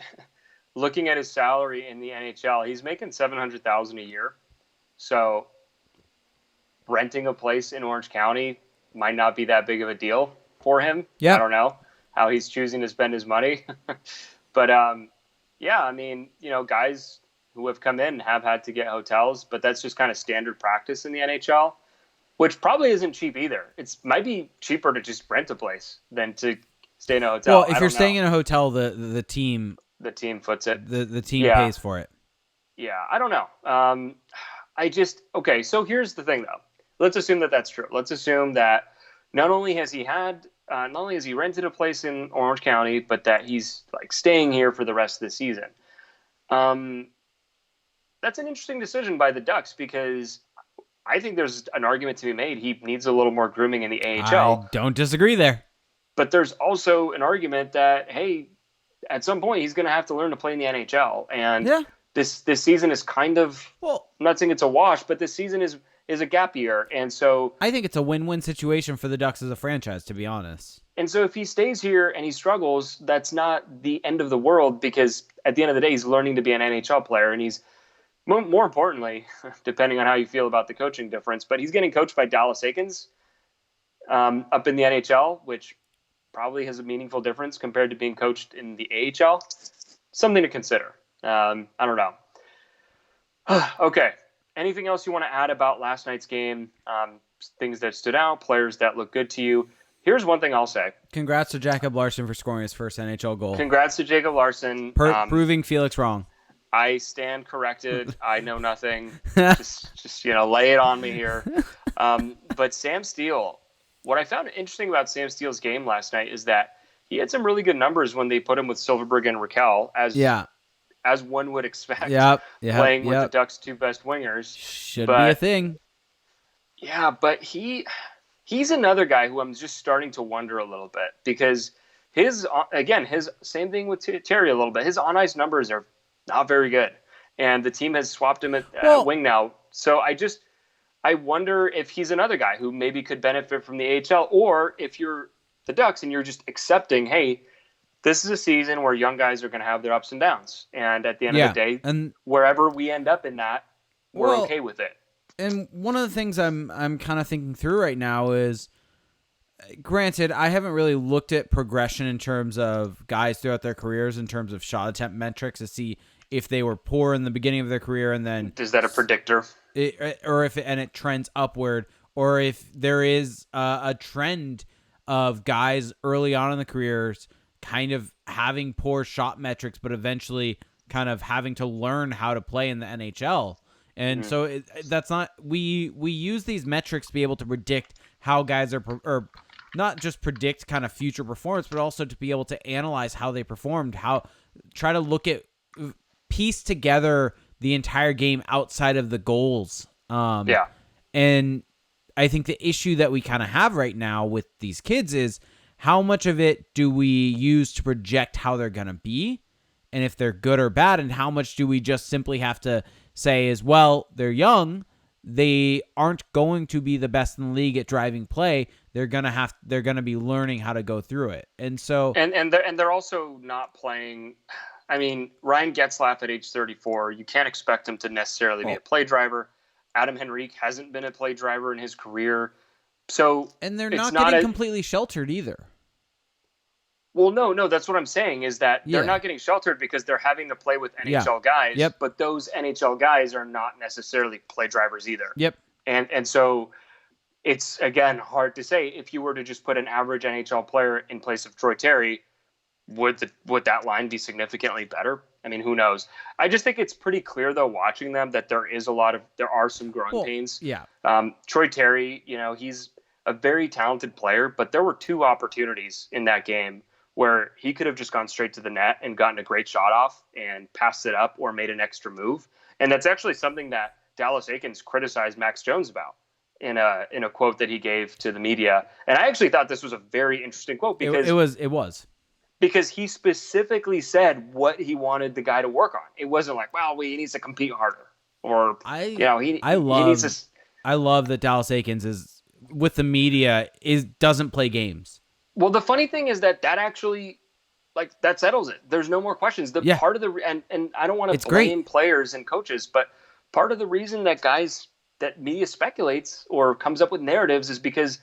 at his salary in the NHL, he's making $700,000 a year. So renting a place in Orange County might not be that big of a deal for him. Yeah. I don't know how he's choosing to spend his money. But I mean, guys who have come in have had to get hotels, but that's just kind of standard practice in the NHL, which probably isn't cheap either. It might be cheaper to just rent a place than to stay in a hotel. Well, if you're staying in a hotel, the team foots it. The team pays for it. Yeah, I don't know. Okay, so here's the thing though. Let's assume that that's true. Let's assume that not only has he rented a place in Orange County, but that he's like staying here for the rest of the season. That's an interesting decision by the Ducks because I think there's an argument to be made. He needs a little more grooming in the AHL. I don't disagree there. But there's also an argument that, hey, at some point he's going to have to learn to play in the NHL. And this season is kind of, I'm not saying it's a wash, but this season is a gap year. And so I think it's a win-win situation for the Ducks as a franchise, to be honest. And so if he stays here and he struggles, that's not the end of the world because at the end of the day, he's learning to be an NHL player. And he's, more importantly, depending on how you feel about the coaching difference, but he's getting coached by Dallas Eakins up in the NHL, which probably has a meaningful difference compared to being coached in the AHL. Something to consider. I don't know. Okay. Anything else you want to add about last night's game? Things that stood out, players that look good to you? Here's one thing I'll say. Congrats to Jacob Larsson for scoring his first NHL goal. Congrats to Jacob Larsson. Proving Felix wrong. I stand corrected. I know nothing. just lay it on me here. But Sam Steele, what I found interesting about Sam Steele's game last night is that he had some really good numbers when they put him with Silfverberg and Raquel, as one would expect, playing with the Ducks' two best wingers. Should be a thing. Yeah, but he's another guy who I'm just starting to wonder a little bit because his same thing with Terry a little bit. His on-ice numbers are not very good, and the team has swapped him at wing now. So I wonder if he's another guy who maybe could benefit from the AHL, or if you're the Ducks and you're just accepting, hey, this is a season where young guys are going to have their ups and downs. And at the end of the day, and wherever we end up in that, we're okay with it. And one of the things I'm kind of thinking through right now is, granted, I haven't really looked at progression in terms of guys throughout their careers in terms of shot attempt metrics to see if they were poor in the beginning of their career and then is that a predictor? It trends upward, or if there is a trend of guys early on in the careers kind of having poor shot metrics, but eventually kind of having to learn how to play in the NHL. And so that's not, we use these metrics to be able to predict how guys are, or not just predict kind of future performance, but also to be able to analyze how they performed, try to look at, piece together the entire game outside of the goals. And I think the issue that we kind of have right now with these kids is how much of it do we use to project how they're going to be and if they're good or bad, and how much do we just simply have to say is, well, they're young, they aren't going to be the best in the league at driving play. They're going to be learning how to go through it. And so and they're also not playing. I mean, Ryan Getzlaf at age 34, you can't expect him to necessarily be a play driver. Adam Henrique hasn't been a play driver in his career. And they're not getting completely sheltered either. Well, no, that's what I'm saying is that they're not getting sheltered because they're having to play with NHL guys, but those NHL guys are not necessarily play drivers either. And so it's, again, hard to say. If you were to just put an average NHL player in place of Troy Terry, would that line be significantly better? I mean, who knows? I just think it's pretty clear, though, watching them, that there are some growing pains. Yeah. Troy Terry, he's a very talented player, but there were 2 opportunities in that game where he could have just gone straight to the net and gotten a great shot off and passed it up or made an extra move. And that's actually something that Dallas Eakins criticized Max Jones about in a quote that he gave to the media. And I actually thought this was a very interesting quote because it was. Because he specifically said what he wanted the guy to work on. It wasn't like, well, he needs to compete harder, or I love that Dallas Eakins is with the media doesn't play games. Well, the funny thing is that actually, like, that settles it. There's no more questions. Part of the and I don't want to blame players and coaches, but part of the reason that media speculates or comes up with narratives is because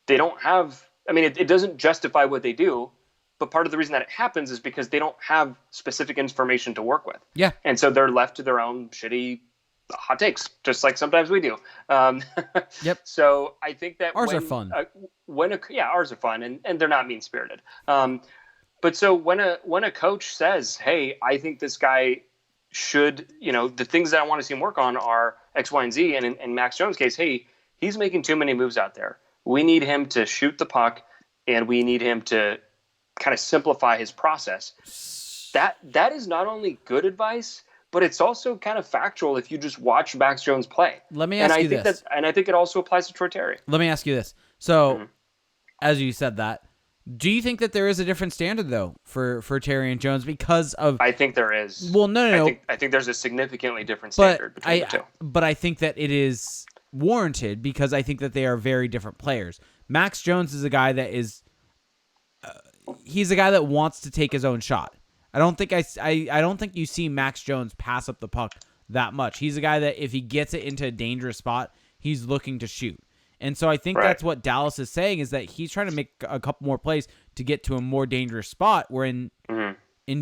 they don't have. I mean, it doesn't justify what they do. But part of the reason that it happens is because they don't have specific information to work with. Yeah. And so they're left to their own shitty hot takes, just like sometimes we do. Yep. So I think that ours are fun. Ours are fun, and they're not mean-spirited. But so when a coach says, hey, I think this guy should, the things that I want to see him work on are X, Y, and Z. And in Max Jones' case, hey, he's making too many moves out there. We need him to shoot the puck, and we need him to kind of simplify his process. That is not only good advice, but it's also kind of factual if you just watch Max Jones play. Let me ask you this. And I think it also applies to Troy Terry. Let me ask you this. So, as you said that, do you think that there is a different standard, though, for Terry and Jones because of... I think there is. Well, no. I think there's a significantly different standard between the two. But I think that it is warranted because I think that they are very different players. Max Jones is a guy that is... he's a guy that wants to take his own shot. I don't think you see Max Jones pass up the puck that much. He's a guy that if he gets it into a dangerous spot, he's looking to shoot. And so I think that's what Dallas is saying is that he's trying to make a couple more plays to get to a more dangerous spot where in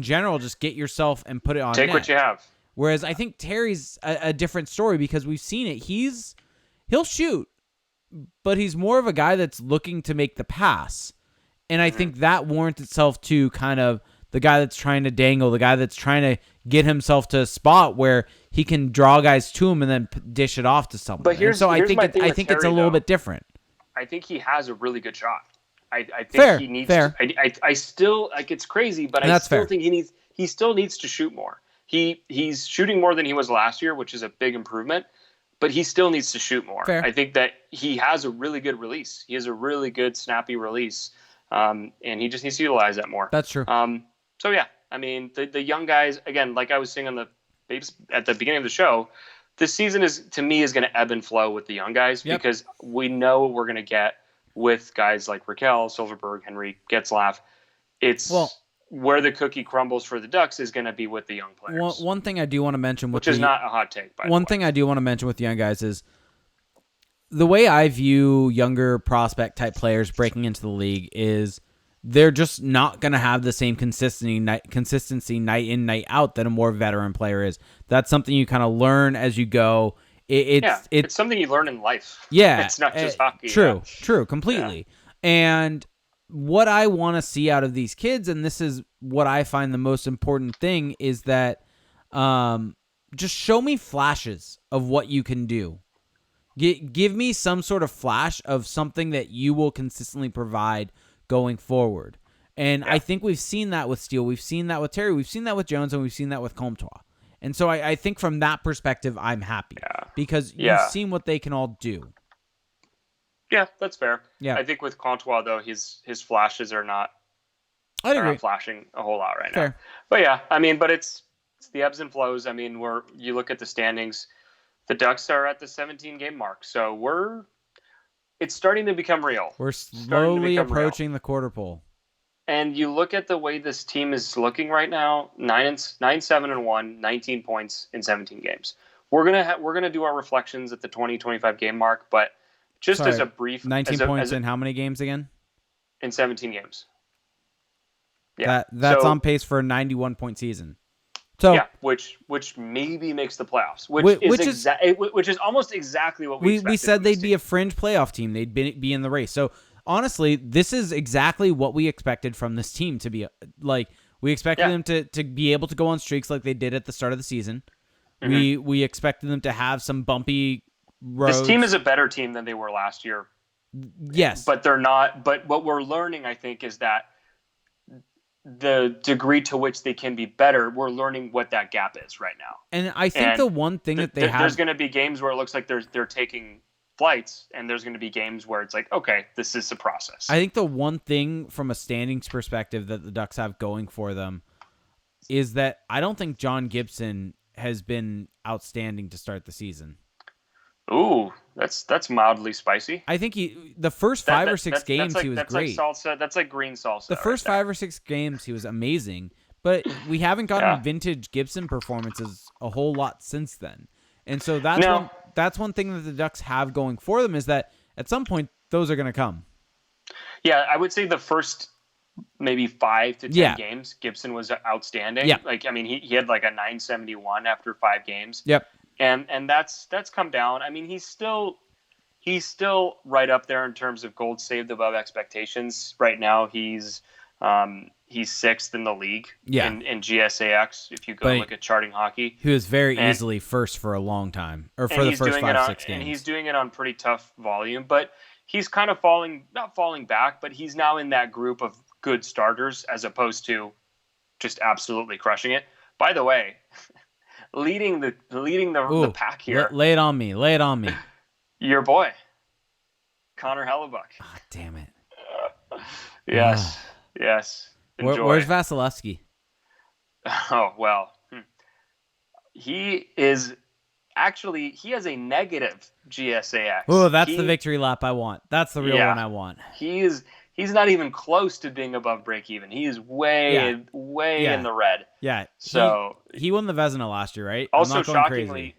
general, just get yourself and put it on Take net. what you have. Whereas I think Terry's a different story because we've seen it. He'll shoot, but he's more of a guy that's looking to make the pass. And I think that warrants itself to kind of the guy that's trying to dangle, the guy that's trying to get himself to a spot where he can draw guys to him and then dish it off to someone. But I think it's a little bit different. I think he has a really good shot. I think fair, he needs fair. I still like it's crazy, but I still think he still needs to shoot more. He's shooting more than he was last year, which is a big improvement, but he still needs to shoot more. Fair. I think that he has a really good release. He has a really good snappy release. And he just needs to utilize that more. That's true. So yeah, I mean the young guys, again, like I was saying at the beginning of the show, this season is going to ebb and flow with the young guys because we know what we're going to get with guys like Raquel, Silverberg, Henry, Getzlaf. It's where the cookie crumbles for the Ducks is going to be with the young players. One thing I do want to mention, which is not a hot take, by the way. One thing I do want to mention with the young guys is the way I view younger prospect type players breaking into the league is they're just not going to have the same consistency night in, night out that a more veteran player is. That's something you kind of learn as you go. It's something you learn in life. Yeah. It's not just hockey. True, completely. Yeah. And what I want to see out of these kids, and this is what I find the most important thing, is that just show me flashes of what you can do. Give me some sort of flash of something that you will consistently provide going forward. And I think we've seen that with Steele. We've seen that with Terry. We've seen that with Jones, and we've seen that with Comtois. And so I think from that perspective, I'm happy because you've seen what they can all do. Yeah, that's fair. Yeah. I think with Comtois, though, his flashes are not flashing a whole lot right now. But yeah, I mean, but it's the ebbs and flows. I mean, you look at the standings, the Ducks are at the 17-game mark. So it's starting to become real. We're slowly approaching the quarter pole. And you look at the way this team is looking right now, 9-7-1, 19 points in 17 games. We're gonna do our reflections at the 20-25 game mark, but as a brief 19 points in how many games again? In 17 games. Yeah. That's on pace for a 91-point season. So which maybe makes the playoffs, which is almost exactly what we expected. We said they'd be a fringe playoff team. They'd be in the race. So honestly, this is exactly what we expected from this team to be. Like, we expected them to be able to go on streaks like they did at the start of the season. Mm-hmm. We expected them to have some bumpy roads. This team is a better team than they were last year. Yes. But they're not. But what we're learning, I think, is that the degree to which they can be better, we're learning what that gap is right now. And I think the one thing that they have... There's going to be games where it looks like they're taking flights, and there's going to be games where it's like, okay, this is a process. I think the one thing from a standings perspective that the Ducks have going for them is that I don't think John Gibson has been outstanding to start the season. Ooh, that's mildly spicy. I think the first 5 or 6 games he was great. That's like salsa. That's like green salsa. The first 5 or 6 games he was amazing, but we haven't gotten vintage Gibson performances a whole lot since then. And so that's one thing that the Ducks have going for them, is that at some point those are going to come. Yeah, I would say the first maybe 5 to 10 games, Gibson was outstanding. Yeah. Like, I mean, he had like a 971 after 5 games. Yep. And that's come down. I mean, he's still right up there in terms of goals saved above expectations. Right now, he's 6th in the league in GSAX. If you go look at charting hockey, he was very easily first for a long time, or for the first 5-6 games. And he's doing it on pretty tough volume, but he's kind of not falling back, but he's now in that group of good starters as opposed to just absolutely crushing it. By the way. Leading the pack here. Lay it on me. Your boy, Connor Hellebuck. Oh, damn it. Yes. Enjoy. Where's Vasilevsky? Oh, well. He has a negative GSAX. Oh, that's the victory lap I want. That's the real one I want. He's not even close to being above break even. He is way in the red. Yeah. So he won the Vezina last year, right? Also shockingly,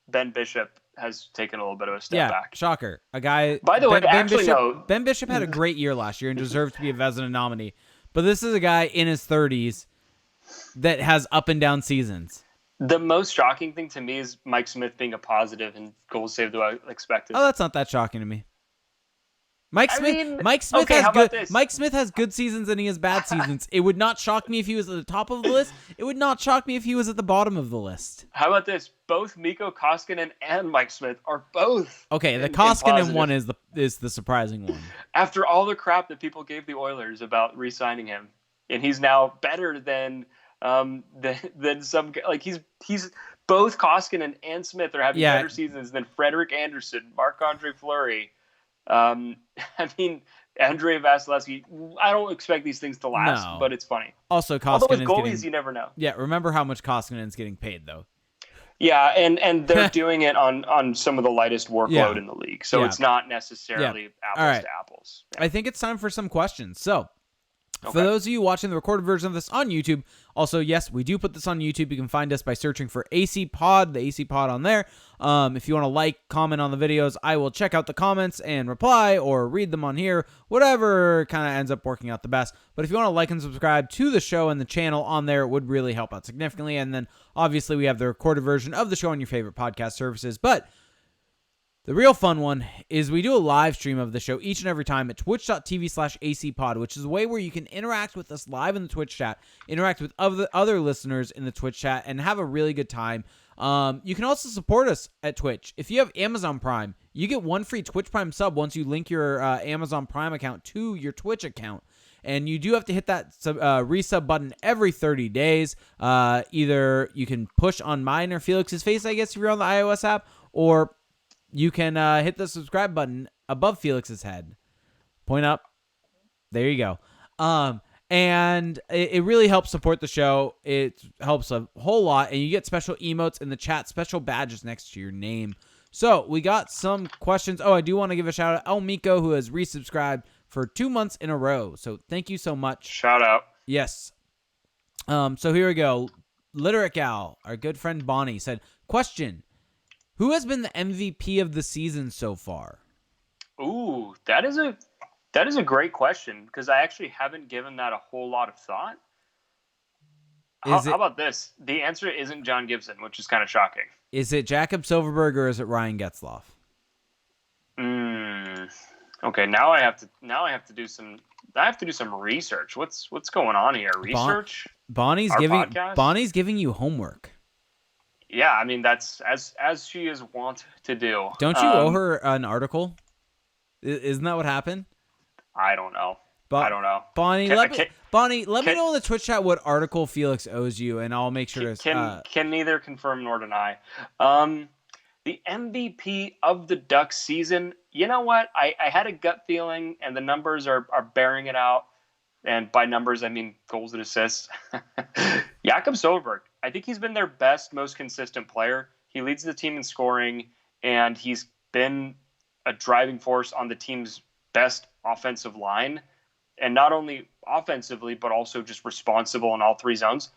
Ben Bishop has taken a little bit of a step back. Shocker. A guy. By the way, Ben Bishop had a great year last year and deserved to be a Vezina nominee. But this is a guy in his 30s that has up and down seasons. The most shocking thing to me is Mike Smith being a positive and goals saved to expected. Oh, that's not that shocking to me. Mike Smith has good seasons and he has bad seasons. It would not shock me if he was at the top of the list. It would not shock me if he was at the bottom of the list. How about this? Both Mikko Koskinen and Mike Smith are both. Okay, the Koskinen one is the surprising one. After all the crap that people gave the Oilers about re-signing him, and he's now better than some, like he's both Koskinen and Smith are having better seasons than Frederik Andersen, Marc-Andre Fleury. I mean, Andrei Vasilevsky, I don't expect these things to last, but it's funny. Also, although with goalies, you never know. Yeah, remember how much Koskinen's getting paid, though. Yeah, and they're doing it on some of the lightest workload in the league, so it's not necessarily apples to apples. Yeah. I think it's time for some questions. So, for those of you watching the recorded version of this on YouTube, also, yes, we do put this on YouTube. You can find us by searching for AC Pod, the AC Pod on there. If you want to comment on the videos, I will check out the comments and reply or read them on here, whatever kind of ends up working out the best. But if you want to like and subscribe to the show and the channel on there, it would really help out significantly. And then, obviously, we have the recorded version of the show on your favorite podcast services. But the real fun one is we do a live stream of the show each and every time at twitch.tv/acpod, which is a way where you can interact with us live in the Twitch chat, interact with other listeners in the Twitch chat, and have a really good time. You can also support us at Twitch. If you have Amazon Prime, you get 1 free Twitch Prime sub once you link your Amazon Prime account to your Twitch account. And you do have to hit that resub button every 30 days. Either you can push on mine or Felix's face, I guess, if you're on the iOS app, or you can hit the subscribe button above Felix's head. Point up. There you go. And it really helps support the show. It helps a whole lot. And you get special emotes in the chat, special badges next to your name. So we got some questions. Oh, I do want to give a shout out to El Miko, who has resubscribed for 2 months in a row. So thank you so much. Shout out. Yes. So here we go. Literic Al, our good friend Bonnie, said, question: who has been the MVP of the season so far? Ooh, that is a great question, because I actually haven't given that a whole lot of thought. How about this? The answer isn't John Gibson, which is kind of shocking. Is it Jakob Silfverberg or is it Ryan Getzlaf? Okay, now I have to do some research. What's going on here? Bon- Research? Bonnie's Our giving podcast? Bonnie's giving you homework. Yeah, I mean that's as she is wont to do. Don't you owe her an article? Isn't that what happened? I don't know. I But don't know. Bonnie, Can, let me can, know in the Twitch chat what article Felix owes you, and I'll make sure to. can neither confirm nor deny. The MVP of the Ducks season. You know what? I had a gut feeling, and the numbers are bearing it out. And by numbers, I mean goals and assists. Jakob Silfverberg. I think he's been their best, most consistent player. He leads the team in scoring, and he's been a driving force on the team's best offensive line. And not only offensively, but also just responsible in all three zones.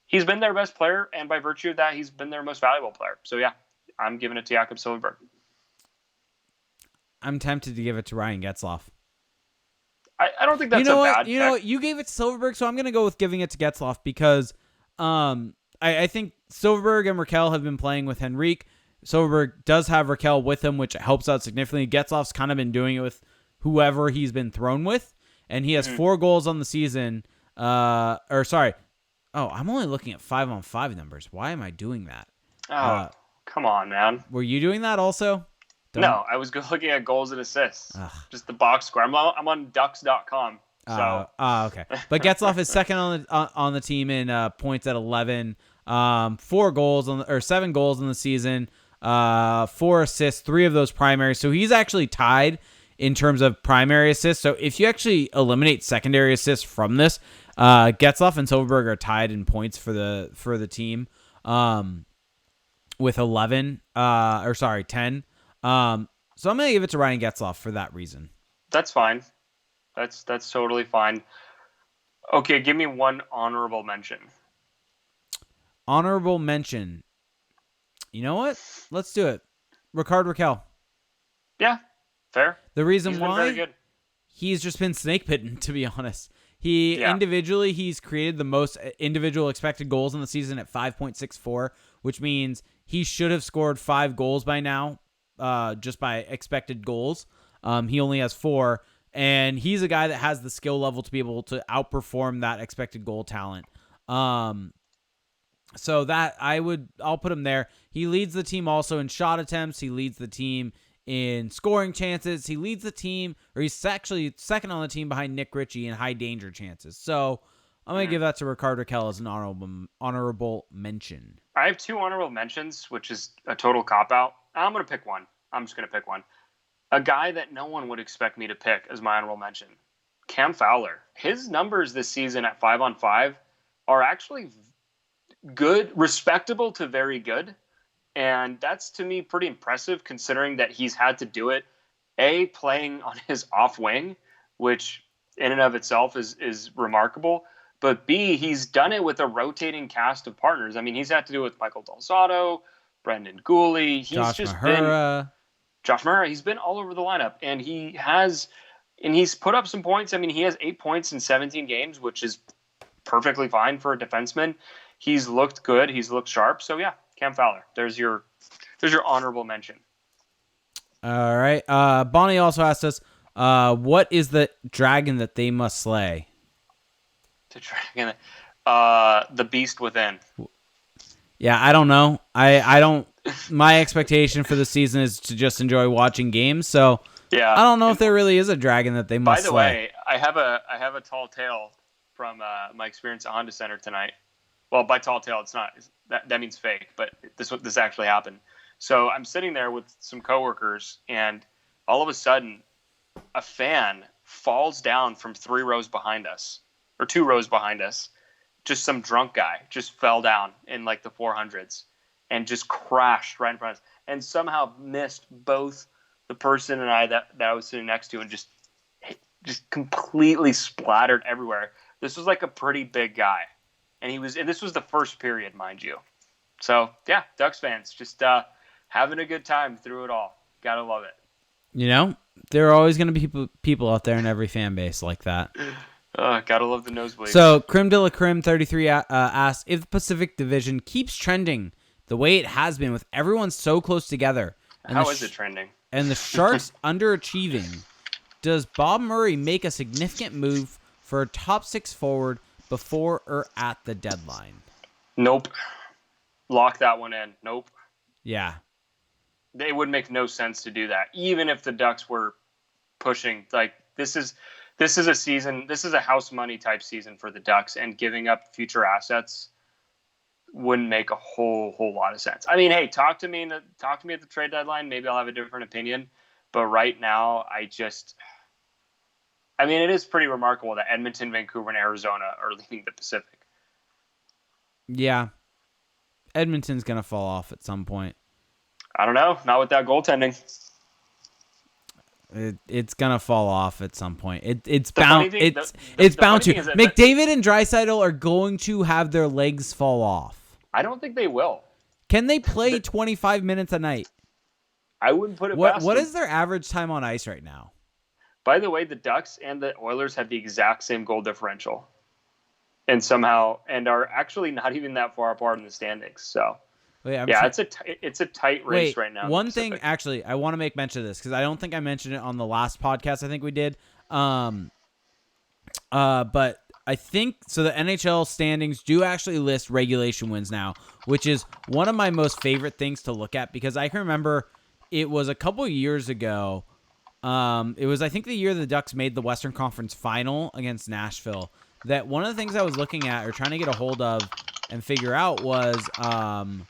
He's been their best player, and by virtue of that, he's been their most valuable player. So, yeah, I'm giving it to Jakob Silfverberg. I'm tempted to give it to Ryan Getzlaf. I don't think that's a bad pick. You gave it to Silfverberg, so I'm going to go with giving it to Getzlaf because I think Silfverberg and Raquel have been playing with Henrique. Silfverberg does have Raquel with him, which helps out significantly. Getzlaf's kind of been doing it with whoever he's been thrown with, and he has 4 goals on the season. I'm only looking at 5-on-5 numbers. Why am I doing that? Come on, man. Were you doing that also? No, I was looking at goals and assists. Just the box score. I'm on ducks.com. So. Okay. But Getzlaf is second on the team in points at 11. 7 goals in the season. 4 assists, 3 of those primary. So he's actually tied in terms of primary assists. So if you actually eliminate secondary assists from this, Getzlaf and Silfverberg are tied in points for the team. With 10. So I'm gonna give it to Ryan Getzlaf for that reason. That's fine. That's totally fine. Okay, give me one honorable mention. Honorable mention. You know what? Let's do it. Ricard Raquel. Yeah, fair. The reason He's why been very good. He's just been snake bitten, to be honest. Individually, he's created the most individual expected goals in the season at 5.64, which means he should have scored 5 goals by now, just by expected goals. He only has 4, and he's a guy that has the skill level to be able to outperform that expected goal talent. So that I'll put him there. He leads the team also in shot attempts. He leads the team in scoring chances. He leads the team, or he's actually second on the team behind Nick Ritchie in high danger chances. So I'm going to give that to Ricard Raquel as an honorable mention. I have 2 honorable mentions, which is a total cop-out. I'm going to pick one. I'm just going to pick one. A guy that no one would expect me to pick as my honorable mention, Cam Fowler. His numbers this season at 5-on-5 are actually good, respectable to very good. And that's, to me, pretty impressive considering that he's had to do it, A, playing on his off wing, which in and of itself is remarkable. But B, he's done it with a rotating cast of partners. I mean, he's had to do it with Michael Del Zotto, Brendan Gooley. Josh Mahura. He's been all over the lineup. And he's put up some points. I mean, he has 8 points in 17 games, which is perfectly fine for a defenseman. He's looked good. He's looked sharp. So, yeah, Cam Fowler. There's your honorable mention. All right. Bonnie also asked us, what is the dragon that they must slay? The dragon, the beast within. Yeah, I don't know. I don't. My expectation for the season is to just enjoy watching games. So yeah, I don't know if there really is a dragon that they must slay. By the way, I have a tall tale from my experience at Honda Center tonight. Well, by tall tale, it's not. That means fake, but this actually happened. So I'm sitting there with some coworkers, and all of a sudden, a fan falls down from 3 rows behind us, or 2 rows behind us. Just some drunk guy just fell down in like the 400s and just crashed right in front of us, and somehow missed both the person and I that I was sitting next to, and just completely splattered everywhere. This was like a pretty big guy. And this was the first period, mind you. So, yeah, Ducks fans, just having a good time through it all. Gotta love it. You know, there are always going to be people out there in every fan base like that. Gotta love the nosebleeds. So, Creme de la Creme 33 asks, if the Pacific Division keeps trending the way it has been with everyone so close together. How is it trending? And the Sharks underachieving, Does Bob Murray make a significant move for a top 6 forward before or at the deadline? Nope. Lock that one in. Nope. Yeah. It would make no sense to do that, even if the Ducks were pushing. Like, this is a season. This is a house money type season for the Ducks, and giving up future assets wouldn't make a whole lot of sense. I mean, hey, talk to me at the trade deadline. Maybe I'll have a different opinion. But right now, I mean, it is pretty remarkable that Edmonton, Vancouver, and Arizona are leading the Pacific. Yeah. Edmonton's going to fall off at some point. I don't know. Not with that goaltending. It's going to fall off at some point. It's The bound funny thing- it's the bound funny to. thing is that- McDavid and Draisaitl are going to have their legs fall off. I don't think they will. Can they play 25 minutes a night? I wouldn't put it past What them. is their average time on ice right now? By the way, the Ducks and the Oilers have the exact same goal differential, and are actually not even that far apart in the standings. So, it's a tight race right now. One thing, actually, I want to make mention of this because I don't think I mentioned it on the last podcast. I think we did. But I think so. The NHL standings do actually list regulation wins now, which is one of my most favorite things to look at because I can remember it was a couple years ago. It was, I think, the year the Ducks made the Western Conference Final against Nashville. That one of the things I was looking at or trying to get a hold of and figure out was trying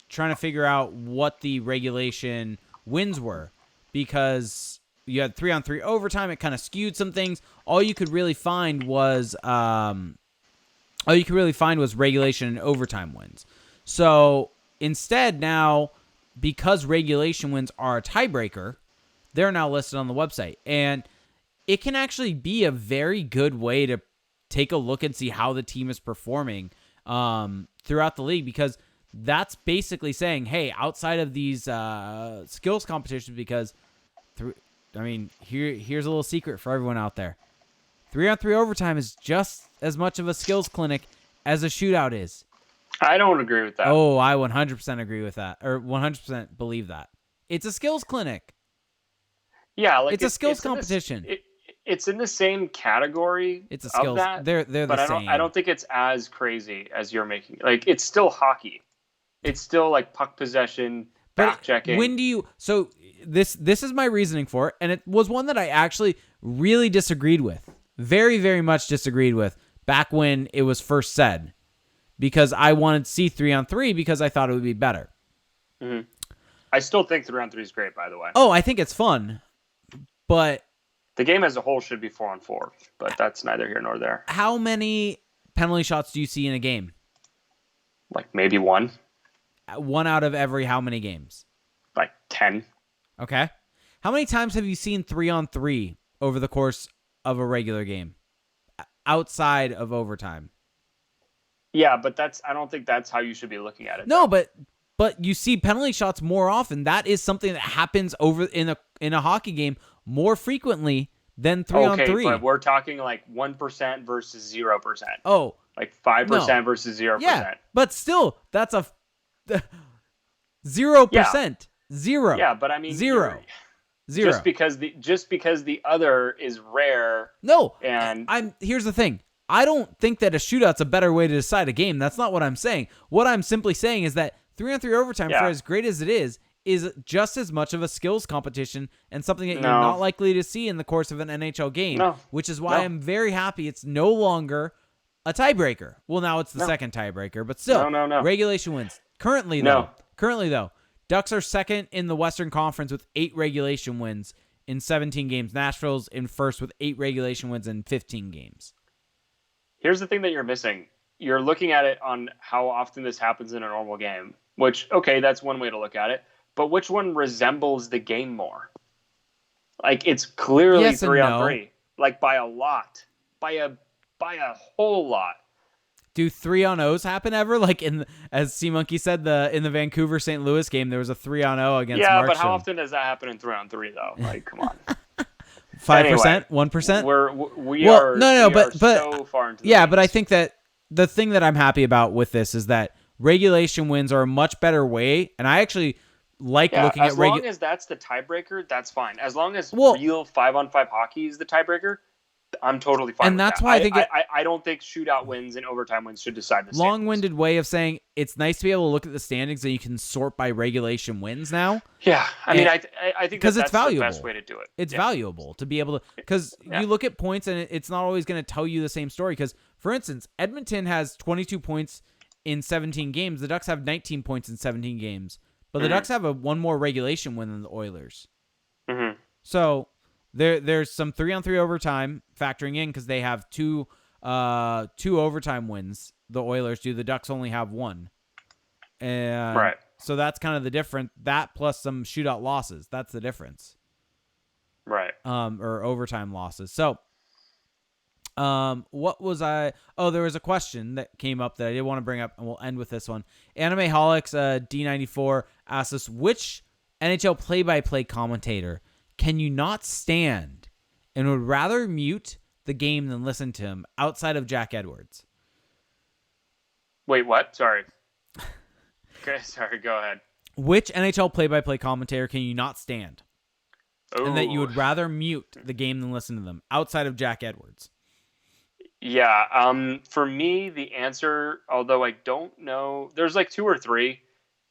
to figure out what the regulation wins were because you had 3-on-3 overtime. It kind of skewed some things. All you could really find was regulation and overtime wins. So instead now, because regulation wins are a tiebreaker, they're now listed on the website. And it can actually be a very good way to take a look and see how the team is performing throughout the league because that's basically saying, hey, outside of these skills competitions, because, here's a little secret for everyone out there. 3-on-3 overtime is just as much of a skills clinic as a shootout is. I don't agree with that. Oh, I 100% agree with that, or 100% believe that. It's a skills clinic. Yeah, it's a skills competition. It's in the same category. It's a skills. Of that, they're the same. I don't think it's as crazy as you're making. Like, it's still hockey. It's still like puck possession, back checking. When do you? So this is my reasoning for it, and it was one that I actually really disagreed with, very very much disagreed with back when it was first said. Because I wanted to see 3-on-3 because I thought it would be better. Mm-hmm. I still think 3-on-3 is great, by the way. Oh, I think it's fun, but the game as a whole should be 4-on-4, but that's neither here nor there. How many penalty shots do you see in a game? Like maybe one. One out of every how many games? Like 10. Okay. How many times have you seen 3-on-3 over the course of a regular game outside of overtime? Yeah, but I don't think that's how you should be looking at it. No, but you see penalty shots more often. That is something that happens over in a hockey game more frequently than 3-on-3. Okay, but we're talking like 1% versus 0%. Oh, like 5% versus 0%. Yeah, but still, that's a 0%. Yeah. Zero. Yeah, but I mean zero. Just because the other is rare. No, and here's the thing. I don't think that a shootout's a better way to decide a game. That's not what I'm saying. What I'm simply saying is that 3-on-3 overtime, for as great as it is just as much of a skills competition and something that you're not likely to see in the course of an NHL game, which is why I'm very happy it's no longer a tiebreaker. Well, now it's the second tiebreaker, but still, regulation wins. Currently, though, Ducks are second in the Western Conference with 8 regulation wins in 17 games. Nashville's in first with 8 regulation wins in 15 games. Here's the thing that you're missing. You're looking at it on how often this happens in a normal game, which, okay, that's one way to look at it. But which one resembles the game more? Like, it's clearly 3-on-3. Like, by a lot. By a whole lot. Do 3-on-0s happen ever? Like, as C Monkey said, in the Vancouver St. Louis game, there was a 3-on-0 against Markstrom. But how often does that happen in 3-on-3, though? Like, come on. 5%? 1%? We are but so far into the yeah, but I think that the thing that I'm happy about with this is that regulation wins are a much better way, and I actually like Yeah, looking at as long as that's the tiebreaker, that's fine. As long as Well, real 5-on-5 hockey is the tiebreaker, I'm totally fine and with that's that. why I think I don't think shootout wins and overtime wins should decide the standings. long-winded way of saying it's nice to be able to look at the standings and you can sort by regulation wins now. Yeah, I mean, I think because it's that's valuable. the best way to do it. It's valuable to be able to, because you look at points and it's not always going to tell you the same story. Because, for instance, Edmonton has 22 points in 17 games. The Ducks have 19 points in 17 games. But the Ducks have one more regulation win than the Oilers. Mm-hmm. So there's some 3-on-3 overtime factoring in because they have two overtime wins. The Oilers do. The Ducks only have one. And so that's kind of the difference. That plus some shootout losses. That's the difference. Right. Or overtime losses. So, what was I? Oh, there was a question that came up that I did want to bring up, and we'll end with this one. Anime Holics D94 asked us, which NHL play-by-play commentator can you not stand and would rather mute the game than listen to him outside of Jack Edwards? Wait, what? Sorry. Okay, sorry, go ahead. Which NHL play-by-play commentator can you not stand? Ooh. And that you would rather mute the game than listen to them outside of Jack Edwards? Yeah, for me, the answer, although I don't know, there's like 2 or 3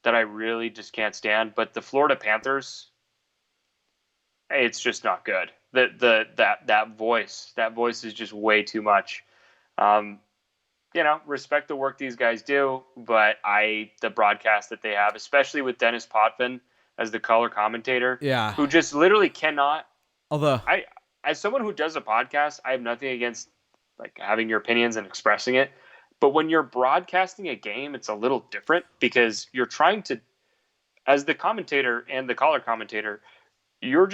that I really just can't stand, but the Florida Panthers, it's just not good. That voice is just way too much. Respect the work these guys do, but the broadcast that they have, especially with Dennis Potvin as the color commentator, who just literally cannot. Although, as someone who does a podcast, I have nothing against like having your opinions and expressing it, but when you're broadcasting a game, it's a little different because you're trying to, as the commentator and the color commentator, you're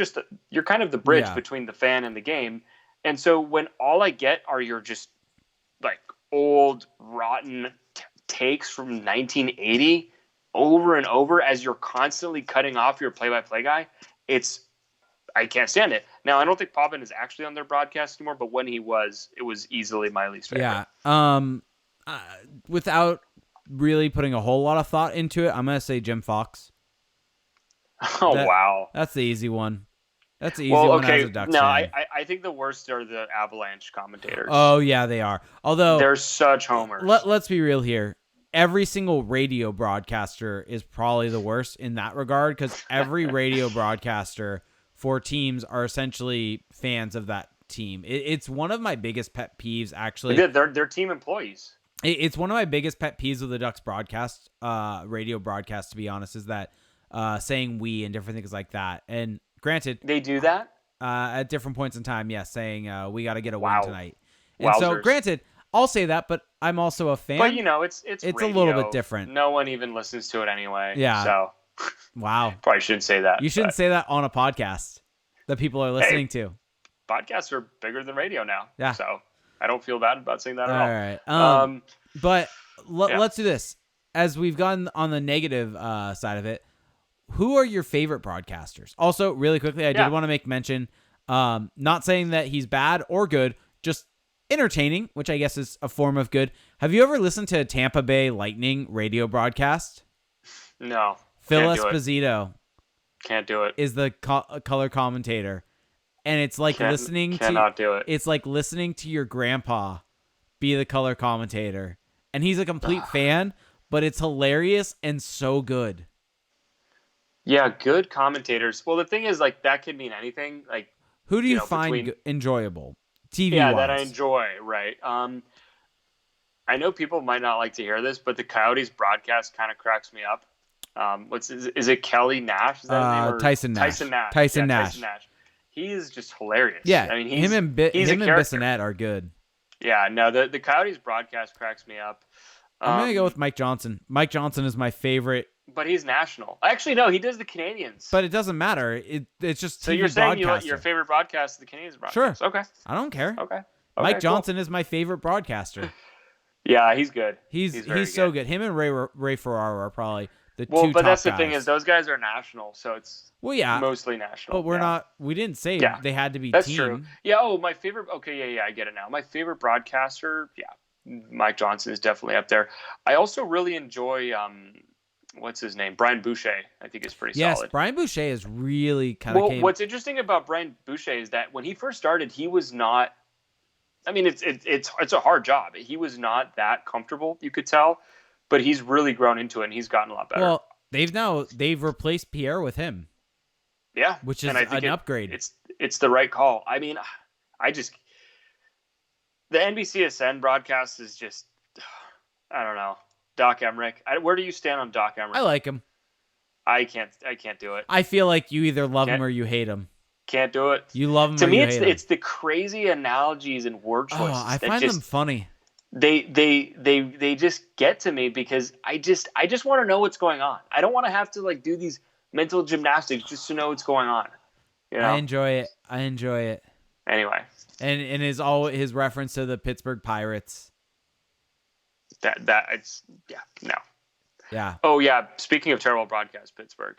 kind of the bridge between the fan and the game, and so when all I get are your just like old rotten takes from 1980 over and over as you're constantly cutting off your play-by-play guy, I can't stand it. Now, I don't think Potvin is actually on their broadcast anymore, but when he was, it was easily my least favorite. Yeah. Without really putting a whole lot of thought into it, I'm going to say Jim Fox. Wow. That's the easy one. That's the easy one as a Ducks fan. I think the worst are the Avalanche commentators. Oh, yeah, they are. Although they're such homers. Let's be real here. Every single radio broadcaster is probably the worst in that regard because every radio broadcaster for teams are essentially fans of that team. It's one of my biggest pet peeves, actually. They're team employees. It's one of my biggest pet peeves with the Ducks broadcast, radio broadcast, to be honest, is that saying we and different things like that. And granted, they do that at different points in time. Yes, saying we got to get a win tonight. And Wowzers. so, granted, I'll say that, but I'm also a fan. But it's a little bit different. No one even listens to it anyway. Yeah. So wow. Probably shouldn't say that. You shouldn't say that on a podcast that people are listening to. Podcasts are bigger than radio now. Yeah. So I don't feel bad about saying that at all. All right. But let's do this. As we've gone on the negative side of it, who are your favorite broadcasters? Also, really quickly, I did want to make mention, not saying that he's bad or good, just entertaining, which I guess is a form of good. Have you ever listened to a Tampa Bay Lightning radio broadcast? No. Phil Esposito. Can't do it. Is the color commentator. And it's like cannot do it. It's like listening to your grandpa be the color commentator. And he's a complete fan, but it's hilarious and so good. Yeah, good commentators. Well, the thing is, like, that could mean anything. Like, who do you find enjoyable? TV Yeah, that I enjoy, right. I know people might not like to hear this, but the Coyotes broadcast kind of cracks me up. Is it Kelly Nash? Is that his name? Tyson Nash. Tyson Nash. He is just hilarious. Yeah, I mean, him and Bissonnette are good. Yeah, no, the Coyotes broadcast cracks me up. I'm going to go with Mike Johnson. Mike Johnson is my favorite. But he's national. Actually, no, he does the Canadians. But it doesn't matter. It's just TV so you're saying broadcaster. your favorite broadcast is the Canadians broadcast? Sure. Okay. I don't care. Okay. Mike Johnson is my favorite broadcaster. Yeah, he's good. He's so good. Him and Ray Ferraro are probably the two top but that's guys. The thing is, those guys are national, so it's mostly national. But we didn't say they had to be that's team. True. Yeah, my favorite, okay, I get it now. My favorite broadcaster, Mike Johnson is definitely up there. I also really enjoy what's his name? Brian Boucher, I think is pretty Yes, solid. Brian Boucher is really kind of What's interesting about Brian Boucher is that when he first started, he was not. I mean, it's a hard job. He was not that comfortable, you could tell, but he's really grown into it and he's gotten a lot better. Well, they've replaced Pierre with him. Yeah, which is an upgrade. It's the right call. I mean, the NBCSN broadcast is just, I don't know. Doc Emmerich. Where do you stand on Doc Emmerich? I like him. I can't do it. I feel like you either love him or you hate him. Can't do it. You love him to or me, you hate him. It's the crazy analogies and word choices. Oh, I find them funny. They just get to me because I just want to know what's going on. I don't want to have to like do these mental gymnastics just to know what's going on. You know? I enjoy it. Anyway. And his reference to the Pittsburgh Pirates. No. Yeah. Oh yeah. Speaking of terrible broadcast, Pittsburgh,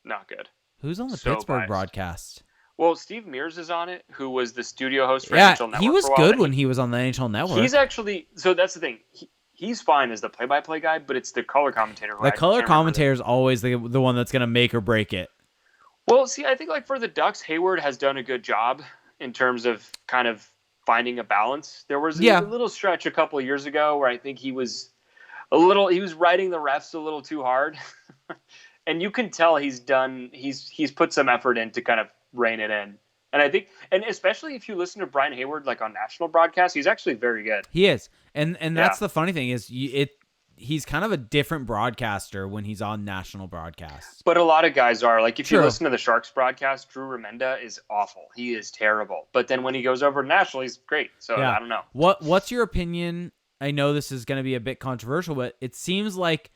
not good. Who's on the Pittsburgh broadcast? Well, Steve Mears is on it, who was the studio host for NHL Network. He was good when he was on the NHL Network. He's actually so that's the thing. He's fine as the play-by-play guy, but it's the color commentator. The color commentator is always the one that's going to make or break it. Well, see, I think like for the Ducks, Hayward has done a good job in terms of kind of finding a balance. There was a little stretch a couple of years ago where I think he was riding the refs a little too hard. And you can tell he's put some effort in to kind of rein it in. And I think, and especially if you listen to Brian Hayward, like on national broadcast, he's actually very good. He is. And that's the funny thing is he's kind of a different broadcaster when he's on national broadcasts. But a lot of guys are. Like if you listen to the Sharks broadcast, Drew Remenda is awful. He is terrible. But then when he goes over to national, he's great. So I don't know. What's your opinion? I know this is going to be a bit controversial, but it seems like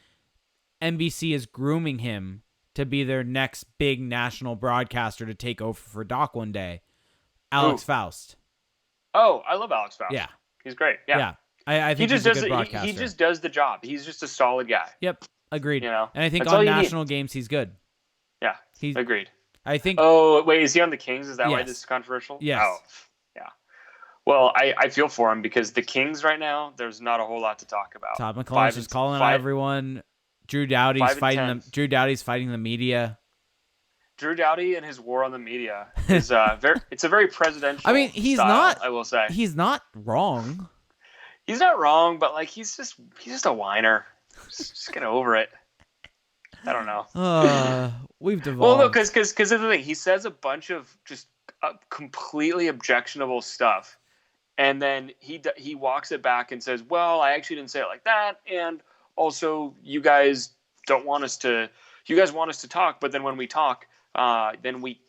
NBC is grooming him to be their next big national broadcaster to take over for Doc one day. Alex Faust. Oh, I love Alex Faust. Yeah. He's great. Yeah. I think he's a good broadcaster. He just does the job. He's just a solid guy. Yep. Agreed. You know? And I think on national games, he's good. Yeah. Agreed. I think. Oh, wait. Is he on the Kings? Is that why this is controversial? Yes. Oh, yeah. Well, I feel for him because the Kings right now, there's not a whole lot to talk about. Todd McCullough's just calling out everyone. Drew Doughty's fighting them. Drew Doughty's fighting the media. Drew Doughty and his war on the media is it's a very presidential. I mean, he's style, not. I will say he's not wrong. He's not wrong, but like he's just a whiner. Just get over it. I don't know. We've devolved. Well, no, because of the thing, he says a bunch of just completely objectionable stuff, and then he walks it back and says, "Well, I actually didn't say it like that," and also, you guys want us to talk, but then when we talk, then we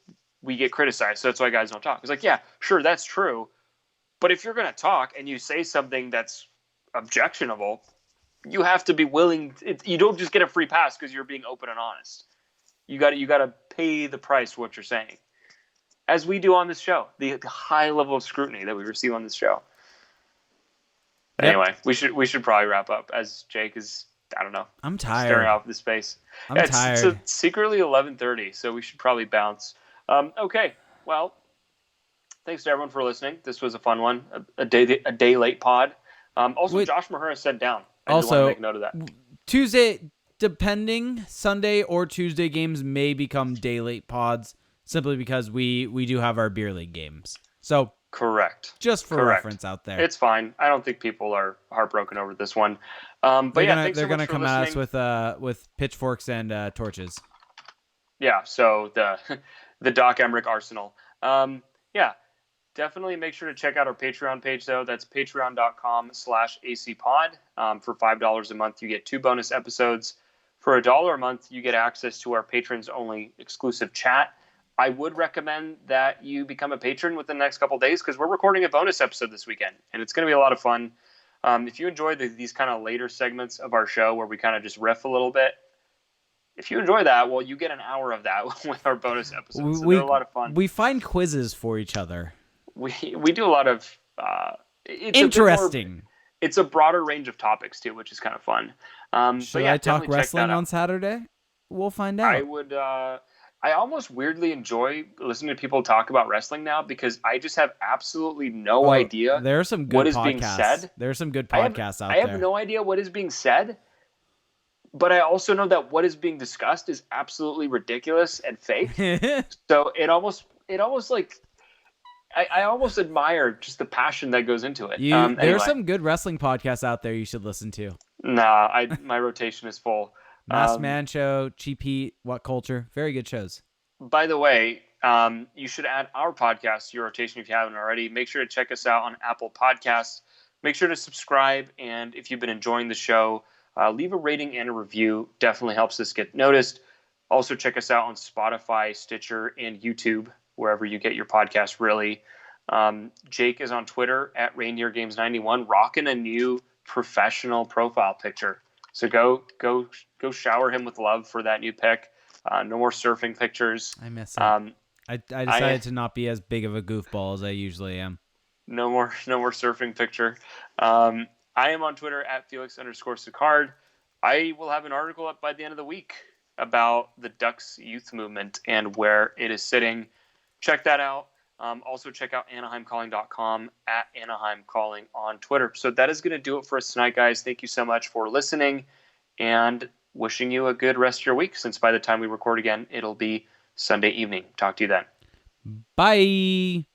get criticized. So that's why guys don't talk. It's like, yeah, sure, that's true. But if you're going to talk and you say something that's objectionable, you have to be willing. You don't just get a free pass because you're being open and honest. You got to pay the price for what you're saying, as we do on this show. The high level of scrutiny that we receive on this show. Anyway, we should probably wrap up as Jake is, I don't know. I'm tired. Staring off the space. I'm tired. It's secretly 11:30, so we should probably bounce. Okay, well, thanks to everyone for listening. This was a fun one, a day late pod. Also, Josh Mahura said down. I just want to make note of that. Tuesday, depending, Sunday or Tuesday games may become day late pods simply because we do have our beer league games. So. Correct. Just for reference out there. It's fine. I don't think people are heartbroken over this one. But they're gonna come at us with pitchforks and torches. Yeah. So the Doc Emmerich arsenal. Definitely make sure to check out our Patreon page though. That's patreon.com/acpod. For $5 a month, you get 2 bonus episodes. For $1 a month, you get access to our patrons only exclusive chat. I would recommend that you become a patron within the next couple of days because we're recording a bonus episode this weekend, and it's going to be a lot of fun. If you enjoy these kind of later segments of our show where we kind of just riff a little bit, if you enjoy that, well, you get an hour of that with our bonus episodes. So they're a lot of fun. We find quizzes for each other. We do a lot of interesting. It's a broader range of topics too, which is kind of fun. Should I talk wrestling on Saturday? We'll find out. I would. I almost weirdly enjoy listening to people talk about wrestling now because I just have absolutely no idea there are some good what is podcasts. being said. There are some good podcasts out there. I have no idea what is being said, but I also know that what is being discussed is absolutely ridiculous and fake. So it almost like I almost admire just the passion that goes into it. There are Anyway, some good wrestling podcasts out there you should listen to. my rotation is full. Masked Man Show, Cheap Heat, What Culture, very good shows. By the way, you should add our podcast to your rotation if you haven't already. Make sure to check us out on Apple Podcasts. Make sure to subscribe, and if you've been enjoying the show, leave a rating and a review. Definitely helps us get noticed. Also, check us out on Spotify, Stitcher, and YouTube, wherever you get your podcast, really. Jake is on Twitter at ReindeerGames91, rocking a new professional profile picture. So go shower him with love for that new pic. No more surfing pictures. I miss it. I decided to not be as big of a goofball as I usually am. No more surfing picture. I am on Twitter at Felix_Sicard. I will have an article up by the end of the week about the Ducks youth movement and where it is sitting. Check that out. Also check out AnaheimCalling.com at AnaheimCalling on Twitter. So that is going to do it for us tonight, guys. Thank you so much for listening, and wishing you a good rest of your week, since by the time we record again, it'll be Sunday evening. Talk to you then. Bye.